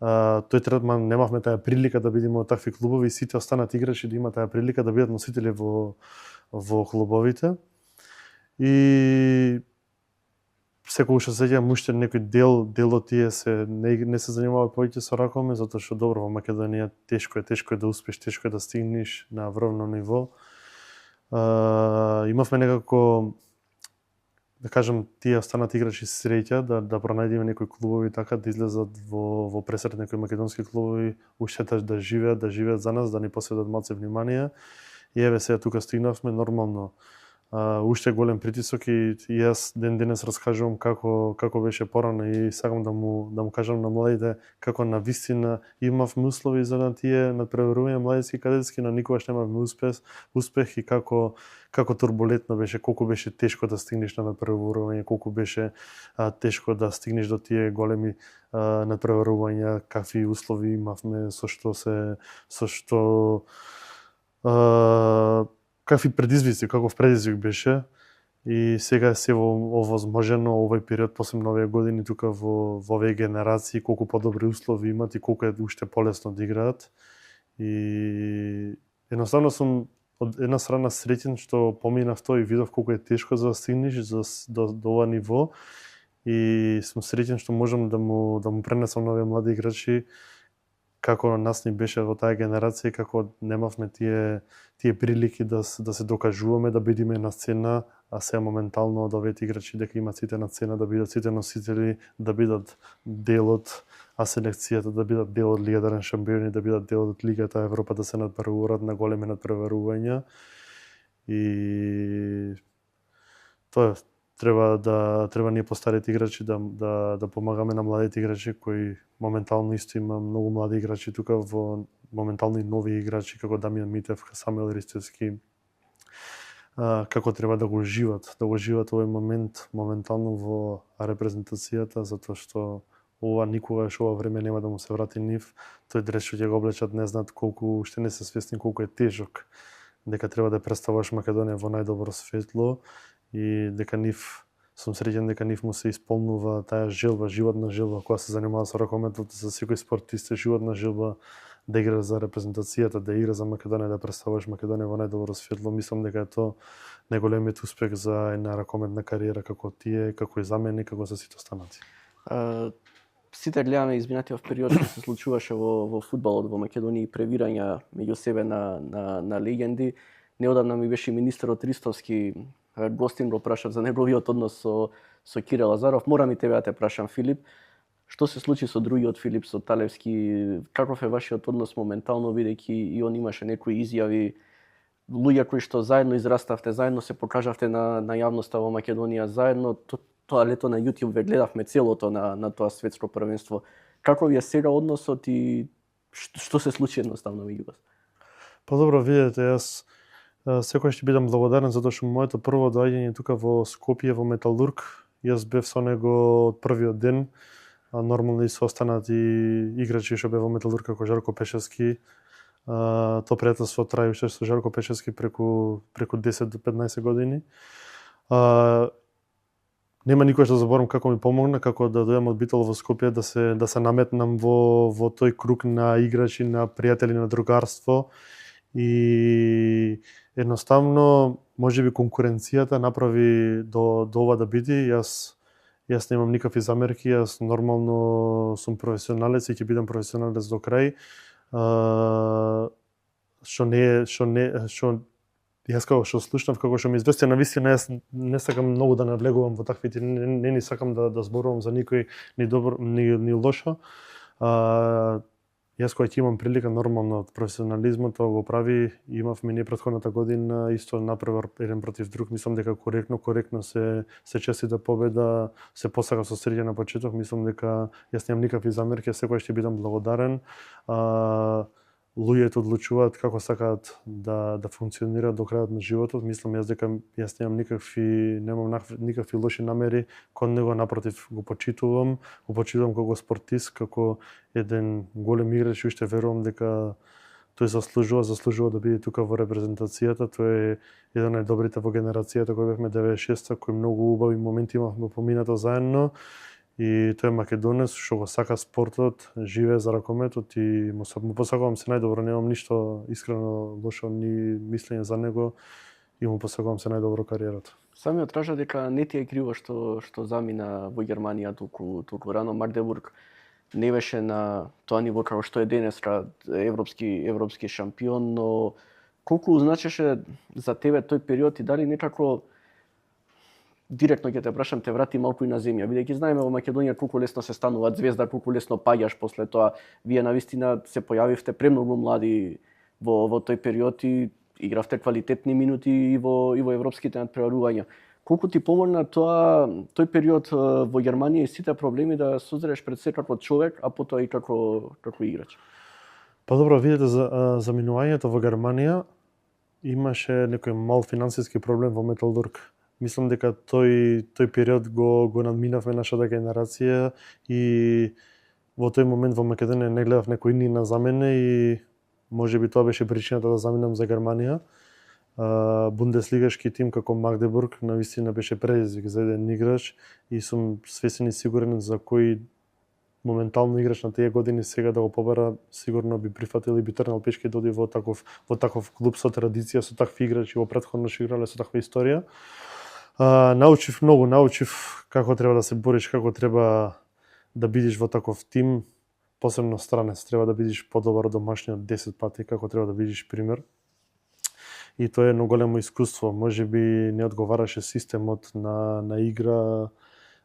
тој третман, немавме таа прилика да бидеме во такви клубови и сите останати играчи да имаат таа прилика да бидат носители во клубовите. И секогаш се сеќавам уште некој дел од тие не се занимаваат повеќе со ракоме, затоа што добро во Македонија тешко е да успеш, тешко е да стигнеш на врвно ниво. Имавме некако, да кажам, тие останати играчи среќа да пронајдеме некои клубови така да излезат во пресрет некои македонски клубови, уште да живеат за нас, да ни посветат малце внимание. И еве сега тука стигнавме нормално. Уште голем притисок и јас ден денес раскажувам како беше порано и сакам да му кажам на младите како на вистина имавме услови за на тие надпреварувања младински кадетски, но никогаш немавме успех и како турбулентно беше, колку беше тешко да стигнеш на надпреварување, колку беше тешко да стигнеш до тие големи надпреварувања, какви услови имавме, со што какви предизвици, каков предизвик беше и сега се овозможено овој период, посебно овие години тука во овие генерации, колку подобри услови имат и колку е уште полесно да играат. И едноставно сум од една страна среќен што поминав тоа и видов колку е тешко за да стигнеш до ова ниво и сум среќен што можам да му пренесам на овие млади играчи како нас ни беше во таа генерација, како немавме тие прилики да се докажуваме, да бидеме на сцена, а сега моментално од овие играчи дека имат сите на сцена, да бидат сите носители, да бидат дел од селекцијата, да бидат дел од Лигата на шампиони, да бидат дел од Лигата Европа, да се надпреваруваат на големи надпреварувања. И тоа треба ние постарите играчи да помагаме на младите играчи кои моментално исто има многу млади играчи тука во моментално и нови играчи како Дамјан Митев, Самуел Ристевски, како треба да го живеат овој момент моментално во репрезентацијата, затоа што ова никогаш ова време нема да му се врати нив. Тој дрес што ќе го облечат не знаат колку, уште не се свесни колку е тежок, дека треба да представаш Македонија во најдобро светло и дека нив, сум среќен дека нив му се исполнува таа желба, животна желба која се занимава со ракометот. За секој спортист е животна желба да игра за репрезентацијата, да игра за Македонија, да представаш Македонија во најдобро светло. Мислам дека е тоа најголемиот успех за една ракометна кариера како тие, како и за мене, како за сите останати. Сите гледаме изминатиот период што се случуваше во фудбалот во Македонија и превирања меѓу себе на легенди. Неодамна ми беше министерот Ристовски, гостин го прашав за неговиот однос со Кире Лазаров. Морам и тебе да те прашам, Филип, што се случи со другиот Филип, со Талевски? Каков е вашиот однос моментално, бидејќи и он имаше некои изјави, луѓе кои што заедно израставте, заедно се покажавте на јавноста во Македонија, заедно тоа лето на YouTube ве гледавме целото на тоа светско првенство. Како ви е сега односот и што се случи едноставно меѓу вас? Па добро, видете, јас секој ќе бидам благодарен затоа што моето прво доаѓање тука во Скопје во Металург, јас бев со него од првиот ден. Нормално и со останати играчи што бев во Металург како Жарко Пешевски. Тоа пријателство траеше со Жарко Пешевски преку 10 до 15 години. Нема никој што заборам како ми помогна, како да дојдам од Битол во Скопје, да се наметнам во тој круг на играчи, на пријатели, на другарство. И едноставно, можеби конкуренцијата направи до ова да биде. Јас немам никакви замерки, јас нормално сум професионалец и ќе бидам професионалец до крај. Јас како што слушнав, како што ми извести, навистина јас не сакам многу да навлегувам во таквите, не ни сакам да зборувам за никој ни добро ни лошо. Јас кога ќе имам прилика, нормално од професионализмот тоа го прави, имавме ние претходната година исто направи еден против друг, мислам дека коректно се честита победа, се посака со среќа на почеток, мислам дека јас немам никакви замерки, секогаш ќе бидам благодарен. Луѓето одлучуваат како сакаат да функционираат до крајот на животот. Мислам дека јас немам никакви лоши намери кон него, напротив го почитувам како спортист, како еден голем играч, уште верувам дека тој заслужува да биде тука во репрезентацијата. Тој е еден од најдобрите во генерацијата кој бевме 96-та, кој многу убави моменти имавме поминато заедно. И тој е македонец што го сака спортот, живее за ракометот и му посакувам се најдобро, немам ништо искрено лошо ни мислење за него и му посакувам се најдобро кариерата. Самиот кажа дека не ти е криво што замина во Германија толку рано. Магдебург не беше на тоа ниво како што е денеска европски шампион, но колку значеше за тебе тој период и дали некако директно ќе те прашам, те врати малку и на земја, бидејќи знаеме во Македонија колку лесно се стануваат звезда, колку лесно паѓаш после тоа. Вие навистина се појавивте премногу млади во тој период и игравте квалитетни минути и во европските надпреварувања. Колку ти помогна тој период во Германија и сите проблеми да созреш пред се како човек, а потоа и како играч? Па добро, видите, за минувањето во Германија имаше некој мал финансиски проблем во Металург. Мислам дека тој период го надминавме нашата генерација и во тој момент во Македонија не гледав некој иднина за мене и можеби тоа беше причината да заминам за Германија. Бундеслигашки тим како Магдебург навистина беше предизвик за еден играч и сум свесен и сигурен за кој моментално играч на тие години сега да го побара, сигурно би прифатил и би трнал пешки да оди во таков клуб со традиција, со такви играчи во претходно што играле со таква историја. Научив како треба да се бориш, како треба да бидеш во таков тим, посебно странец, треба да бидеш подобар од домашниот 10 пати, како треба да бидеш пример. И тоа е едно големо искуство. Можеби не одговараше системот на игра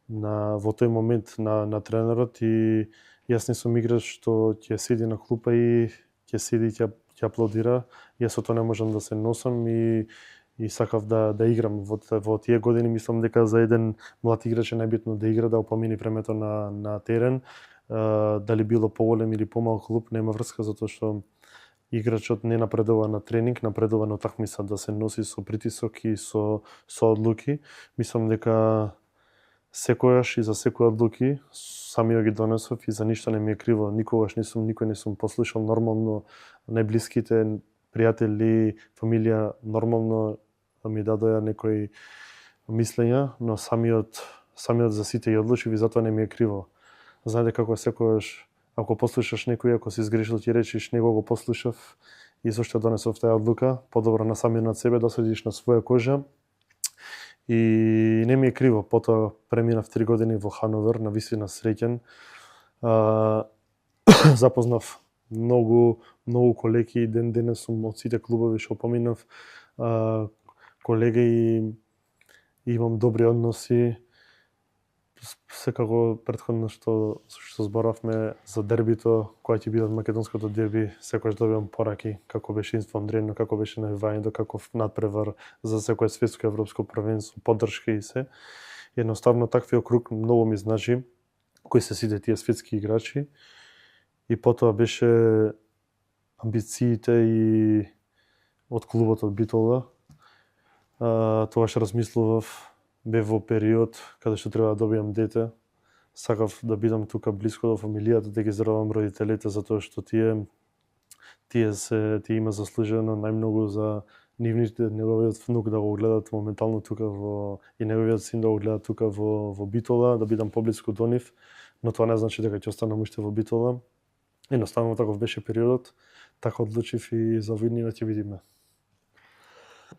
во тој момент на тренерот и јас не сум играч што ќе седи на клупа и ќе седи и ќе аплодира. Јас со тоа не можам да се носам и и сакав да играм во тие години. Мислам дека за еден млад играч е најбитно да игра, да опомени времето на терен. Дали било поголем или помал клуб, нема врска, затоа што играчот не напредува на тренинг, напредува на утакмица, да се носи со притисок и со одлуки. Мислам дека секојаш и за секој одлуки самиот ги донесов и за ништо не ми е криво. Никој не сум послушал. Нормално најблиските пријатели, фамилија нормално ми дадоа некои мислења, но самиот за сите ги одлучив и затоа не ми е криво. Знаете како секојаш, ако послушаш некој, ако си сгрешил, ти речиш него го послушав и зашто донесов таа одлука, подобро на самиот над себе да седиш на своја кожа. И не ми е криво, потоа преминав 3 години во Хановер, на вистина среќен. Запознав многу колеги, ден денес сум од сите клубови што поминав, колеги и имам добри односи. Секако претходно што зборавме за дербито, која ќе биде македонското дерби, секогаш добивам пораки како беше информирано, како беше најавањето, каков надпревар за секое светско европско првенство, поддршка и се. Едноставно таквиот круг многу ми значи, кои се сите тие светски играчи. И потоа беше амбициите и од клубот од Битола. Тогаш размислував, бев во период каде што треба да добијам дете. Сакав да бидам тука блиско до фамилијата, да ги здравам родителите, затоа што тие има заслужено најмногу за неговиот внук да го гледат моментално тука и неговиот син да го гледат тука во Битола, да бидам поблиску до нив, но тоа не значи дека ќе останам уште во Битола. Едноставно таков беше периодот, така одлучив и за виднина ќе видиме.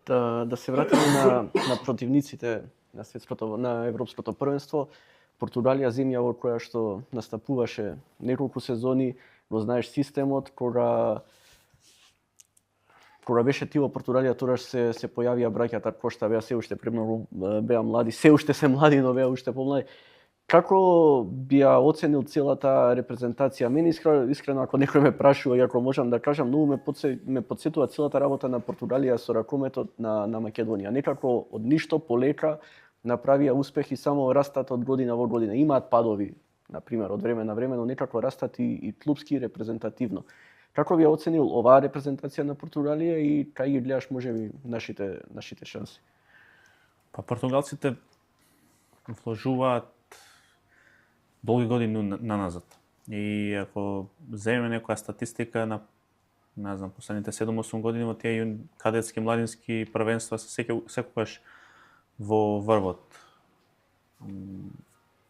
Да се вратиме на противниците на европското првенство. Португалија, земја во која што настапуваше неколку сезони, го знаеш системот, кога беше ти во Португалија, тогаш се појавија браќата Кошта, беа се уште премногу, беа млади, се уште се млади, но беа уште помлади. Како би ја оценил целата репрезентација? Мене искрено, ако некој ме прашува, и ако можам да кажам, многу ме потсетува целата работа на Португалија со ракометот на Македонија. Некако од ништо полека направија успехи, само растат од година во година. Имаат падови, на пример, од време на време, но некако растат и клубски и репрезентативно. Како би ја оценил оваа репрезентација на Португалија и кај ги гледаш можеби нашите шанси? Па португалците вложуваат долги години наназад. И ако земеме некоја статистика на последните 7-8 години во тие кадетски младински првенства се секогаш во врвот.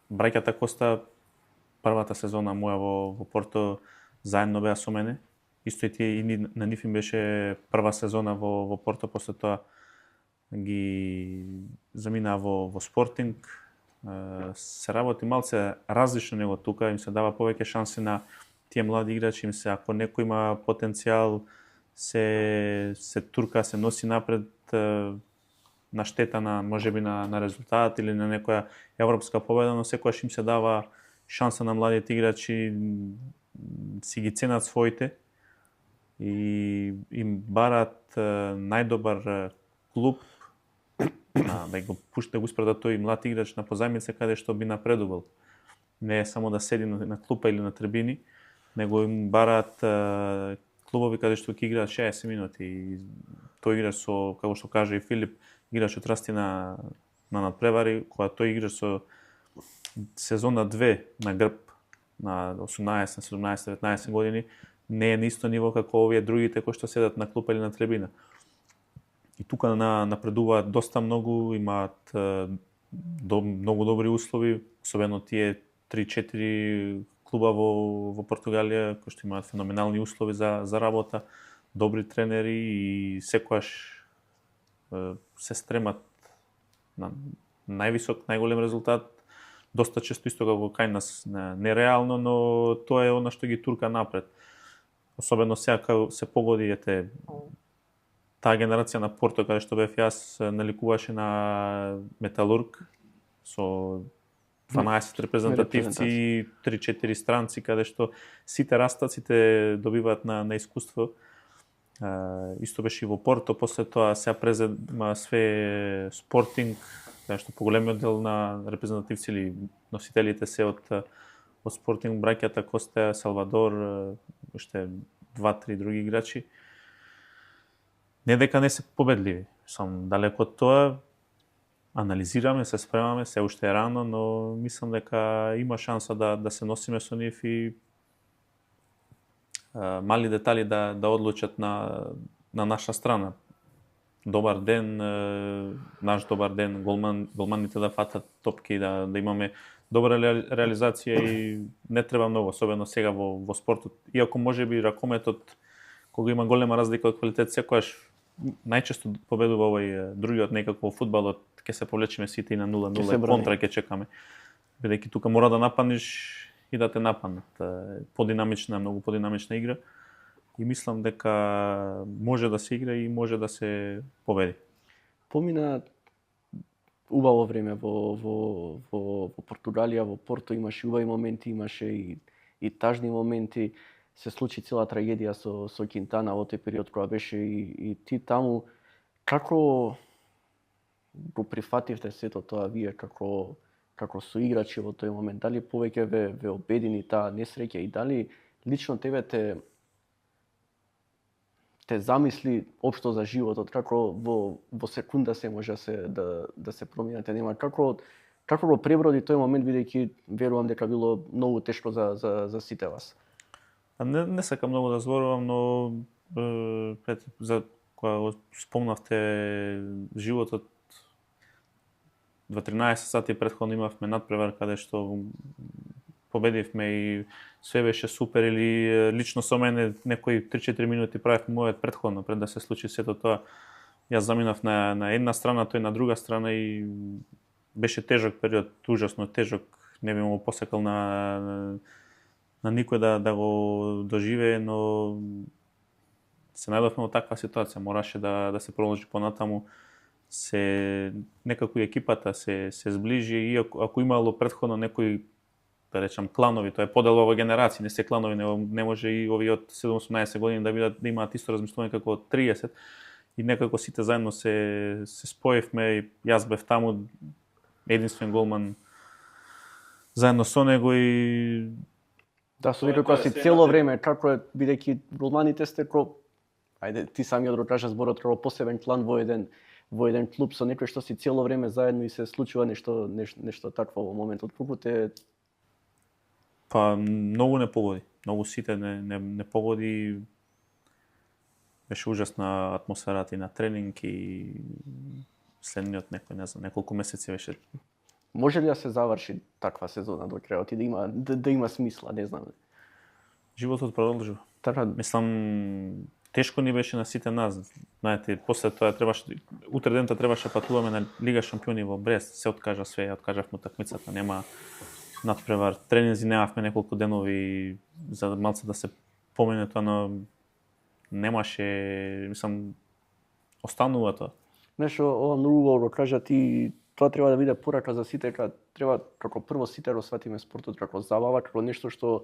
Браќата Коста првата сезона моја во Порто заедно беа со мене. Исто и тие на нив им беше прва сезона во Порто, после тоа ги заминаа во Спортинг. Се работи малце различно него тука, им се дава повеќе шанси на тие млади играчи, им се ако некој има потенцијал се турка, се носи напред на штета на можеби на резултат или на некоја европска победа, но секогаш им се дава шанса на младите играчи, си ги ценат своите и им барат најдобар клуб да го пушта го спреда тој млад играч на позајмица каде што би напредувал. Не е само да седи на клупа или на трибини, него им бараат клубови каде што ќе играат 60 минути. И тој играч со, како што каже и Филип, играч отрасти на надпревари, кога тој играч со сезона 2 на грб на 18, 17, 19 години, не е на исто ниво како овие другите кои што седат на клупа или на трибина. И тука напредуваат доста многу, имаат многу добри услови, особено тие 3-4 клуба во Португалија кои што имаат феноменални услови за работа, добри тренери и секогаш се стремат на највисок, најголем резултат. Доста често исто како кај нас нереално, но тоа е она што ги турка напред. Особено сега кога се погоди таа генерација на Порто, каде што бев јас, наликуваше на Металург со 12 репрезентативци и 3-4 странци, каде што сите растат, сите добиваат на искуство. Исто беше и во Порто, после тоа сега презема све Спортинг, кај што поголемиот дел на репрезентативци или носителите се од Спортинг, браќата Коста, Салвадор, уште 2-3 други играчи. Не дека не се победливи, сам далеко од тоа, анализираме, се спремаме, се уште е рано, но мислам дека има шанса да се носиме со нив и мали детали да одлучат на наша страна. Добар ден, наш добар ден, голманите да фатат топки, да имаме добра реализација и не треба многу, особено сега во спортот. Иако можеби ракометот, кога има голема разлика од квалитет, секогаш најчесто победува овој другиот, некако фудбалот, ќе се повлечеме сите и на 0-0, контра ќе чекаме. Бидејќи тука мора да нападнеш и да те нападнат. Подинамична, многу подинамична игра. И мислам дека може да се игра и може да се победи. Помина убаво време во Португалија, во Порто имаше убави моменти, имаше и тажни моменти. Се случи цела трагедија со Кинтана во тој период кога беше и ти таму. Како го прифативте сето тоа вие како соиграчи во тој момент? Дали повеќе ве обедини таа несреќа и дали лично тебе те замисли општо за животот, како во секунда се може да се промените? Нема како го преброди тој момент, бидејќи верувам дека било многу тешко за сите вас? Не сакам многу да зборувам, но за кога го спомнавте животот, 13 сати претходно имавме надпревар каде што победивме и све беше супер, или лично со мене некои 3-4 минути правев мојот претходно пред да се случи сето тоа. Јас заминав на една страна, тој на друга страна и беше тежок период, ужасно тежок. Не би му посекал на никој да го доживее, но се најдовме во таква ситуација, мораше да се продолжи понатаму. Некако екипата се зближи и ако имало претходно некои, да речам, кланови, тоа е подела во генерации, не се кланови, не може и овие од 7-18 години да имаат исто размислување како од 30, и некако сите заедно се споевме, јас бев таму, единствен голман заедно со него и да, со некој кој си цело време, како е, бидејќи голманите сте ајде, ти самиот го кажа зборот, како посебен клан во еден клуб со некој што си цело време заедно и се случува нешто такво во моментот. Колку те многу не погоди. Многу сите не погоди. Беше ужасна атмосферата и на тренинг и следниот неколку месеци беше. Може ли да се заврши таква сезона до крајот и да има смисла, не знам. Животот продолжува. Така, мислам, тешко ни беше на сите нас. Знаете, после тоа утре дента требаше патуваме на Лига шампиони во Брест, се откажа све, откажавме такмицата, нема надпревар, тренинзи немавме неколку денови за малце да се помене тоа, но немаше, мислам, останува тоа. Нешто ова многу убаво го кажа ти, тоа треба да биде порака за сите, треба како прво сите да сватиме спортот како забава, како нешто што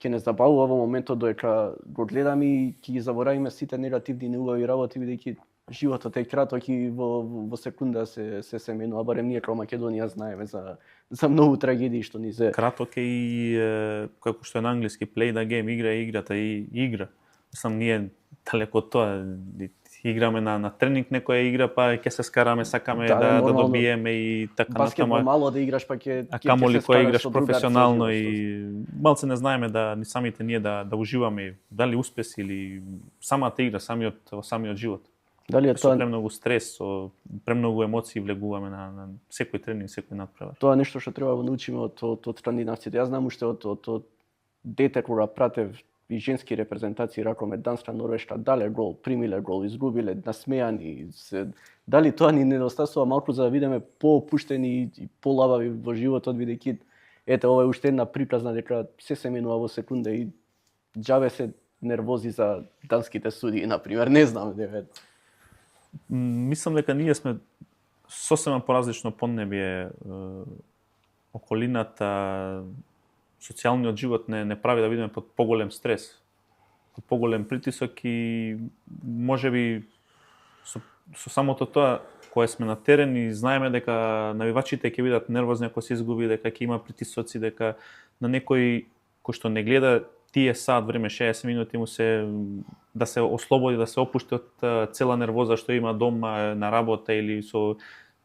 ќе не забавува во моментот додека го гледаме и ќе ги заборавиме сите негативни и неубави работи, бидејќи животот е краток и во секунда се менува, барем ние како Македонија знаеме за многу трагедии што ни се. Краток е и како што е на англиски play the game, игра е играта и игра. Мислам, ние далеко од тоа играме на тренинг некоја игра, па ќе се скараме, сакаме да добиеме и така натаму. Баскетбол мало да играш, па ќе а камоли кој играш професионално и малце не знаеме да ни самите ние да уживаме дали успеси или самата игра, самиот живот. Дали е тоа премногу стрес, со премногу емоции влегуваме на секој тренинг, секој надпревар. Тоа е нешто што треба да научиме од скандинавците. Јас знам уште од дете кога пратев и женски репрезентации ракомет, Данска, Норвешка, дале гол, примиле гол, изгубиле, насмејани. Дали тоа ни недостасува малку за да бидеме поопуштени и полабави во животот, бидејќи ете ова е уште една припразна дека се менува во секунда и џабе се нервози за данските судии, например, не знам, Мислам дека ние сме сосема поразлично поднебие, околината, социјалниот живот не прави да бидеме под поголем стрес. поголем притисок и можеби со самото тоа кое сме на терен и знаеме дека навивачите ќе бидат нервозни ако се изгуби, дека ќе има притисоци, дека на некој кој што не гледа тие сат време 60 минути му се да се ослободи, да се опушти од цела нервоза што има дома, на работа или со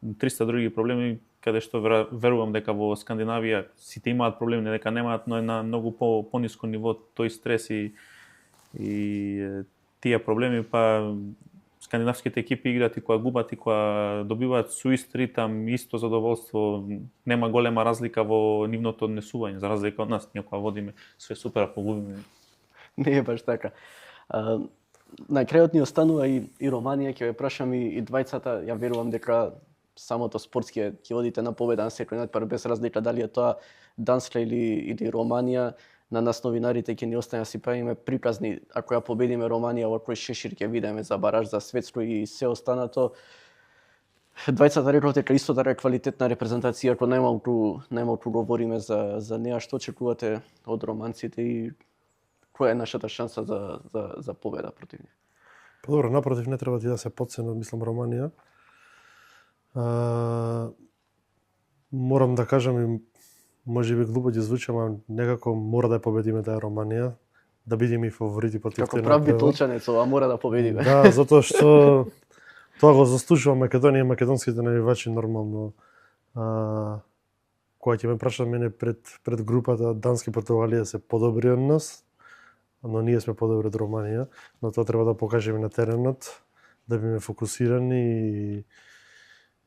300 други проблеми, каде што верувам дека во Скандинавија сите имаат проблеми, дека немаат, но е на многу пониско ниво тој стрес и тие проблеми, па скандинавските екипи играат и кога губат и кога добиваат со ист ритам, исто задоволство, нема голема разлика во нивното однесување, за разлика од нас, ние кога водиме све супер, ако губиме. Не е баш така. На крајот ни останува и Романија, ќе ве прашам и двајцата, ја верувам дека самото спортски ќе одите на победа на секој натпревар без разлика дали е тоа Данска или Романија. На нас новинарите ќе ни остане да си правиме приказни, ако ја победиме Романија во кој шешир ќе видиме за бараж, за светско и се останато. Двајцата реклате дека исто така квалитетна репрезентација, ако најмалку говориме за неа, што очекувате од романците и која е нашата шанса за победа против нив? Добро, напротив, не треба да се потцени, мислам, Романија. Морам да кажам и можеби глупо ќе звучи, ама некако мора да победиме таа Романија, да бидеме и фаворити против како прав битолчанец, ова мора да победиме. Да, затоа што тоа го заслужува Македонија и македонските навивачи нормално. Кога ќе ме прашат мене пред групата, Данска и Португалија се подобри од нас, но ние сме подобри од Романија, но тоа треба да покажеме на теренот, да биме фокусирани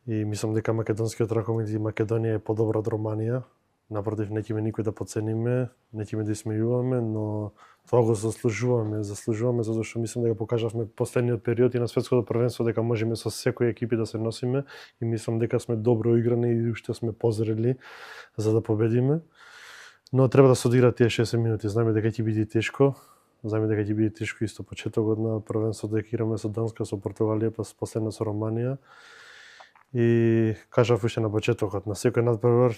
и мислам дека македонскиот ракомет и Македонија е подобра од Романија. Напротив, не ќе никој да подцениме, не ќе да исмејуваме, но тоа го заслужуваме затоа што мислам дека покажавме последниот период и на светското првенство дека можеме со секој екипи да се носиме и мислам дека сме добро играни и уште сме позрели за да победиме. Но треба да се одиграат тие 60 минути. Знаеме дека ќе биде тешко. Знаеме дека ќе биде тешко исто почетокот на првенството дека играме со Данска, со Португалија, па последно со Романија. И кажав уште на почетокот, на секој надпревар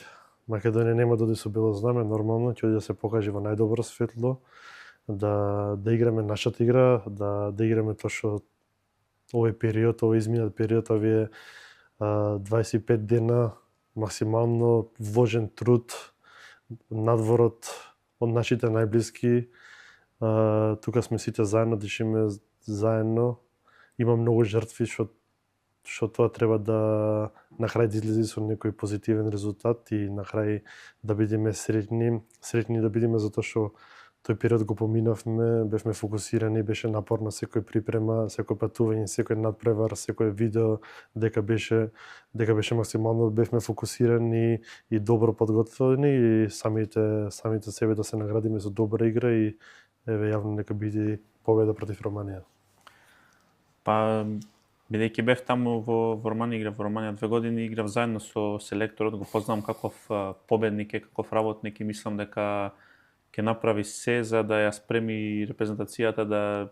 Македонија нема да оди со бело знаме, нормално ќе оди да се покаже во најдобро светло, да играме нашата игра, да играме тоа што овој период, овој изминат период, овие 25 дена максимално вложен труд надворот од нашите најблиски. Тука сме сите заедно, дишиме заедно. Има многу жртви што тоа треба да на крај да излезе со некој позитивен резултат и на крај да бидеме среќни да бидеме затоа што тој период го поминавме, бевме фокусирани, беше напорна секој припрема, секој патување, секој надпревар, секој видео, дека беше максимално бевме фокусирани и добро подготвени и самите себе да се наградиме со добра игра и еве јавно нека биде победа против Романија. Па бидејќи бев таму во Романија, играв во Романија 2 години, играв заедно со селекторот, го познавам каков победник е, каков работник и мислам дека ќе направи се за да ја спреми репрезентацијата да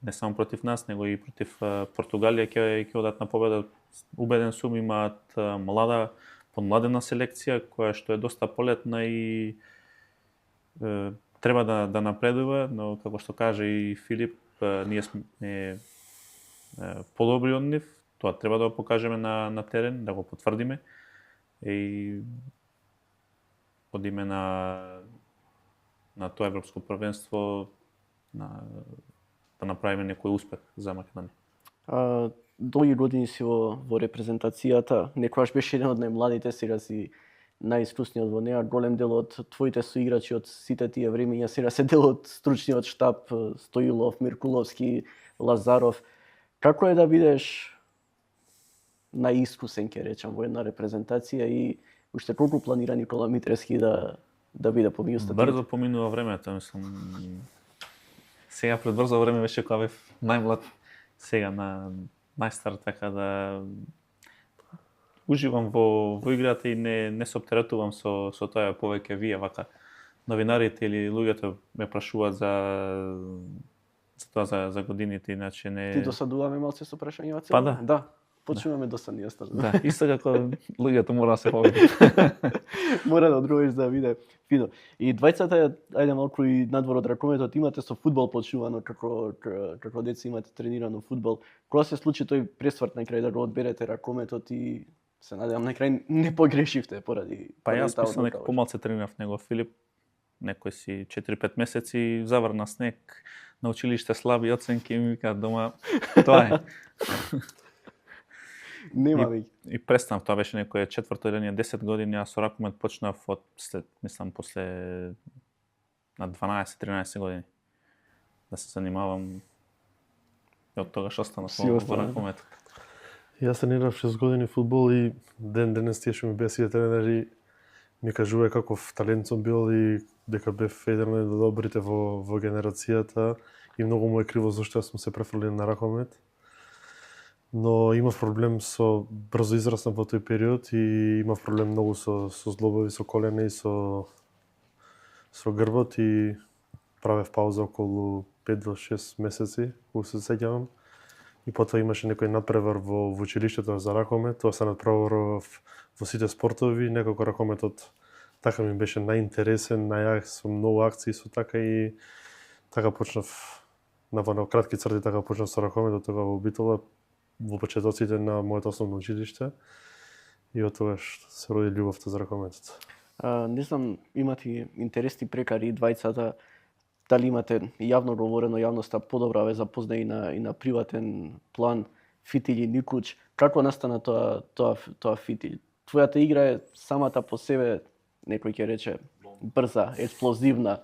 не само против нас, него и против Португалија ќе одат на победа. Убеден сум, имаат помладена селекција која што е доста полетна и треба да напредува, но како што каже и Филип, ние сме подобри од нив, тоа треба да го покажеме на терен, да го потврдиме и одиме на тоа европско првенство да направиме некој успех за Македонија. Долги години си во репрезентацијата, некогаш беше еден од најмладите, сега си најискусниот во неа, голем дел од твоите соиграчи од сите тие времиња сега се дел од стручниот штаб, Стоилов, Миркуловски, Лазаров. Како е да бидеш најискусен, ќе речам, во една репрезентација и уште колку планира Никола Митревски да биде помеѓу статистиките? Брзо поминува времето, мислам. Сега пред брзо време беше кога бев најмлад, сега на најстар, така да уживам во играта и не се оптеретувам со тоа повеќе вие вака новинарите или луѓето ме прашуваат за тоа за годините, иначе не. Ти досадуваме малце со прашањата? Па да. Да. Почнуваме досадни јаста. Да, исто како луѓето мора да се повеќе. Мора да одровиш да биде фино. И двајцата, ајде малку и надвор од ракометот, имате со фудбал почнувано како деца имате тренирано фудбал. Кога се случи тој пресврт на крај да го одберете ракометот и се надевам на крај не погрешивте поради Па јас таа мислам одлука, дека помалце тренирав него Филип. Некој си 4-5 месеци заврна снег на училиште, слаби оценки, ми вика дома тоа е. Нема веќе. И престанав, тоа беше некој 4-10 години, јас со ракомет почнав од след, мислам, после на 12-13 години да се занимавам. И од тогаш останав во ракометот. Јас тренирав 6 години фудбал и ден денес тие што ми беа сите тренери ми кажува каков талент сум бил и дека бев еден од добрите во генерацијата и многу му е криво зашто јас сум се префрлил на ракомет. Но имав проблем со брзо израснав во тој период и имав проблем многу со зглобови, со колена и со грбот и правев пауза околу 5 до 6 месеци, кога се сеќавам. И потоа имаше некој надпревар во училиштето за ракомет, тоа се надпреварував во сите спортови, некако ракометот така ми беше најинтересен, најак со многу акции со така и така почнав на кратки црти така почнав со ракометот тога во Битола во почетоците на моето основно училиште и од тогаш се роди љубовта за ракометот. Не знам, имате интересни прекари двајцата, дали имате јавно говорено, јавноста подобра ве запозна и на приватен план, Фитил и Никуч. Како настана тоа Фитил? Твојата игра е самата по себе, некој ќе рече, брза, експлозивна,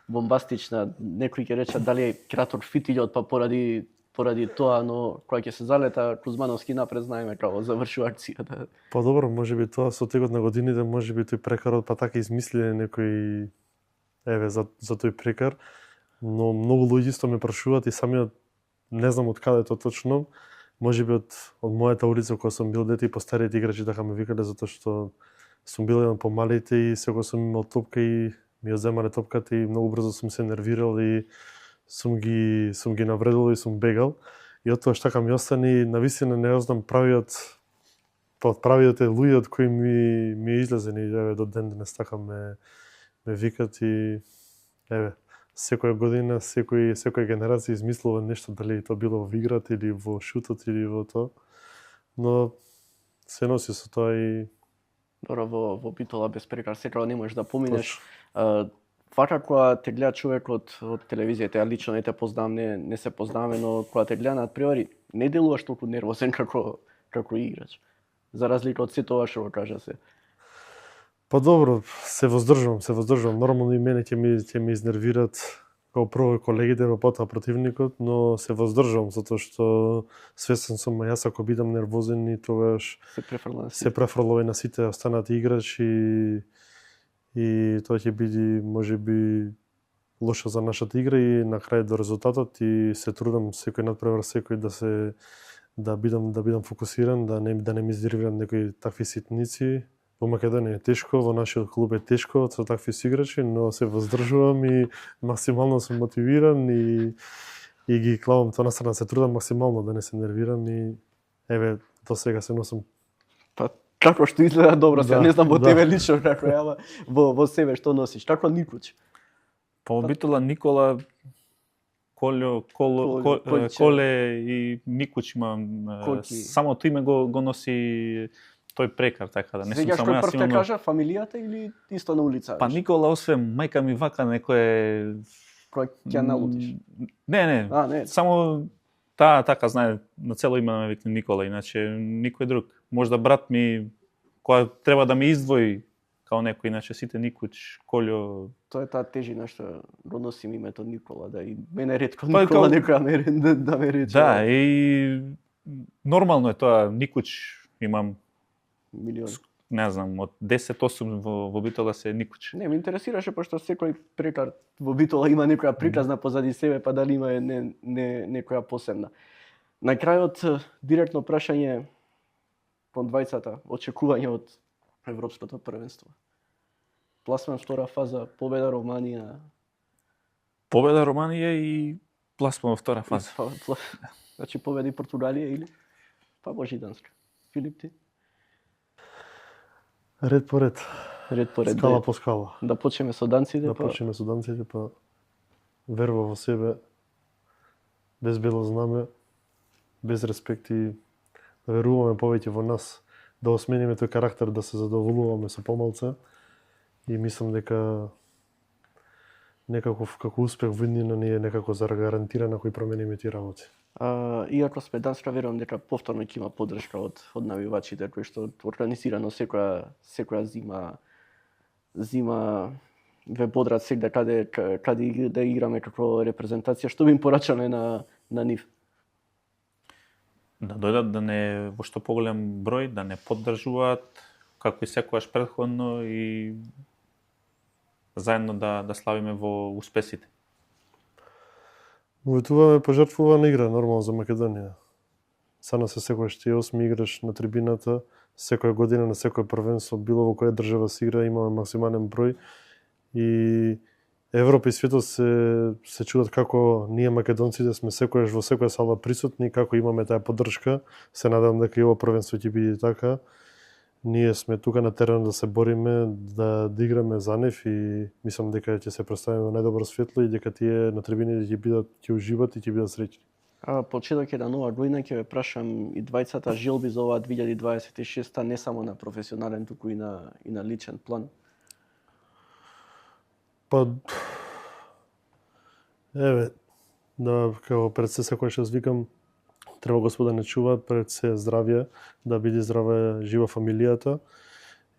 бомбастична, некој ќе рече дали е краток Фитилот, па поради тоа, но кога ќе се залета Кузмановски напред, знаеме како завршува акцијата. Па добро, можеби тоа со текот на годините, можеби тој прекарот па така измислиле некој за тој прекар, но многу луѓе исто ме прашуваат и самиот не знам од каде тоа точно, можеби од мојата улица кога сум бил дете и постариите играчи така ме викале затоа што сум бил еден помалите и секогаш сум имал топка и ми ја земале топката и многу брзо сум се нервирал и сум ги навредил и сум бегал. И од тоа што така ми остани и навистина не знам правиот е луѓето кои ми излезени до ден денес така ме викат и секоја година, секоја генерација измислува нешто, дали тоа било во играта или во шутот или во тоа. Но се носи со тоа и Добро, во Битола без прекар секако не можеш да поминеш. Вака кога те гледа човек од телевизијата, ја лично не те познавам, не се познаваме, но кога те гледа надпревари, не делуваш толку нервозен како играч. За разлика од сето ова што го кажа се. Па добро, се воздржувам. Нормално и мене ќе ми изнервират како прво колегите, па потоа противникот, но се воздржувам затоа што свесен сум јас ако бидам нервозен и тогаш се префрлува на сите останати играчи и тоа ќе биде можеби лошо за нашата игра и на крај до резултатот и се трудам секој надпревар секој да бидам фокусиран, да не ми изнервират некои такви ситници. Во Македонија е тешко, во нашиот клуб е тешко со такви играчи, но се воздржувам и максимално сум мотивиран и ги клавам тоа настрана, се трудам максимално да не се нервирам и до сега се носам. Па како што изгледа добро, се не знам во тебе лично како е, ама во себе што носиш. Како Никуч? Па во Битола Никола Коле и Никуч имам самото име го носи тој прекар, така да не сум само јас. Сега што прв те кажа фамилијата или исто на улица? Па Никола, освен мајка ми вака некој кој ќе налутиш. Не. Само таа така знае на цело име ме викне Никола, иначе никој друг. Можда брат ми кога треба да ме издвои као некој, иначе сите Никуч, Колјо. Тоа е таа тежина што го носим името Никола, да и мене ретко Никола некоја да ме рече. Да, и нормално е тоа, Никуч имам милион. Не знам, од 10-8 во Битола се Никуч. Не, ме интересираше пошто секој прекар во Битола има некоја приказна позади себе, па дали има некоја посебна. На крајот директно прашање кон двајцата, очекување од Европското првенство. Пласман втора фаза, победа Романија. Победа Романија и пласман во втора фаза. Значи победи Португалија или? Па може и Данска. Филип, ти? Ред по ред. Ред по ред. Скала по скала. Да почнеме со данците, Да па почнеме со данците, па верба во себе, без бело знаме, без респект и да веруваме повеќе во нас, да осмениме тој карактер, да се задоволуваме со помалце и мислам дека некаков како успех во иднина ни е некако загарантирано кои промениме тие работи. Иако сме Данска, верувам дека повторно ќе има поддршка од навивачите кои што организирано секоја зима ве бодрат сегде каде да играме како репрезентација. Што би им порачале на нив? Да дојдат да не во што поголем број, да не поддржуваат како и секогаш претходно и заедно да славиме во успесите. Увитуваме пожртвувана игра нормално за Македонија. Сана се секогаш ти 8 играш на трибината, секоја година на секој првенство, било во која држава се игра, имаме максимален број и Европа и светот се чудат како ние македонците сме секогаш во секоја сала присутни, како имаме таа поддршка. Се надевам дека и ова првенство ќе биде така. Ние сме тука на терен да се бориме, да играме за нив и мислам дека ќе се представиме во најдобро светло и дека тие на трибините ќе уживат и ќе бидат среќни. Почеток е на нова година, ќе ве прашам и двајцата желби за оваа 2026 не само на професионален, туку и на личен план. Па еве, да како пред се секојаш јас викам, треба Господ да не чува, пред се здравје, да биде здрава жива фамилијата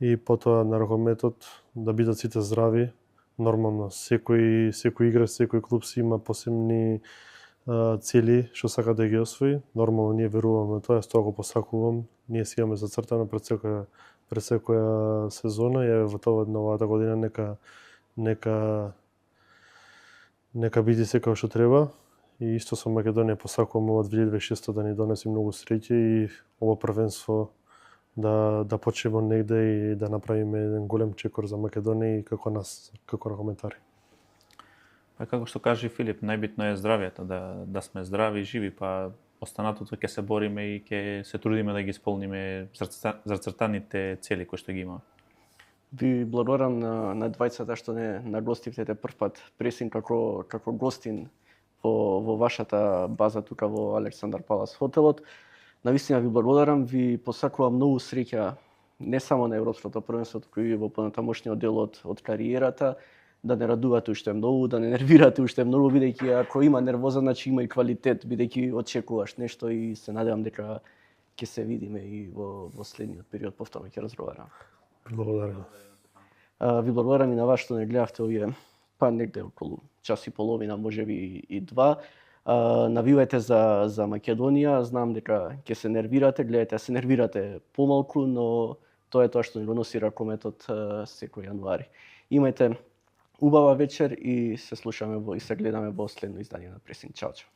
и потоа на ракометот да бидат сите здрави. Нормално, секој играч, секој клуб си има посебни цели што сака да ги освои. Нормално ние веруваме тоа, тоа го посакувам. Ние си имаме зацртано пред секоја сезона и еве во тоа новата година нека биде секако што треба. И исто со Македонија посакувам ова 2026 да ни донесе многу среќа и ова првенство да почнеме негде и да направиме еден голем чекор за Македонија и како нас, како ракометари. Па како што кажа Филип, најбитно е здравјето, да сме здрави и живи, па останатото ќе се бориме и ќе се трудиме да ги исполниме зацртаните цели кои што ги имаме. Ви благодарам на двајцата што не нагостивте прв пат Пресинг како гостин во вашата база тука во Александар Палас хотелот. Навистина ви благодарам, ви посакувам многу среќа не само на европското првенство, туку и во понатамошниот дел од кариерата, да не радувате уште многу, да не нервирате уште многу, бидејќи ако има нервоза, значи има и квалитет, бидејќи очекуваш нешто и се надевам дека ќе се видиме и во следниот период повторно ќе разговараме. Благодарам. Ви благодарам и на вас што не гледавте овие па негде околу час и половина, можеби и два. Навивајте за Македонија, знам дека ќе се нервирате, гледајте, се нервирате помалку, но тоа е тоа што ни го носи ракометот секој јануари. Имајте убава вечер и се слушаме и се гледаме во следно издание на Пресинг. Чао, чао.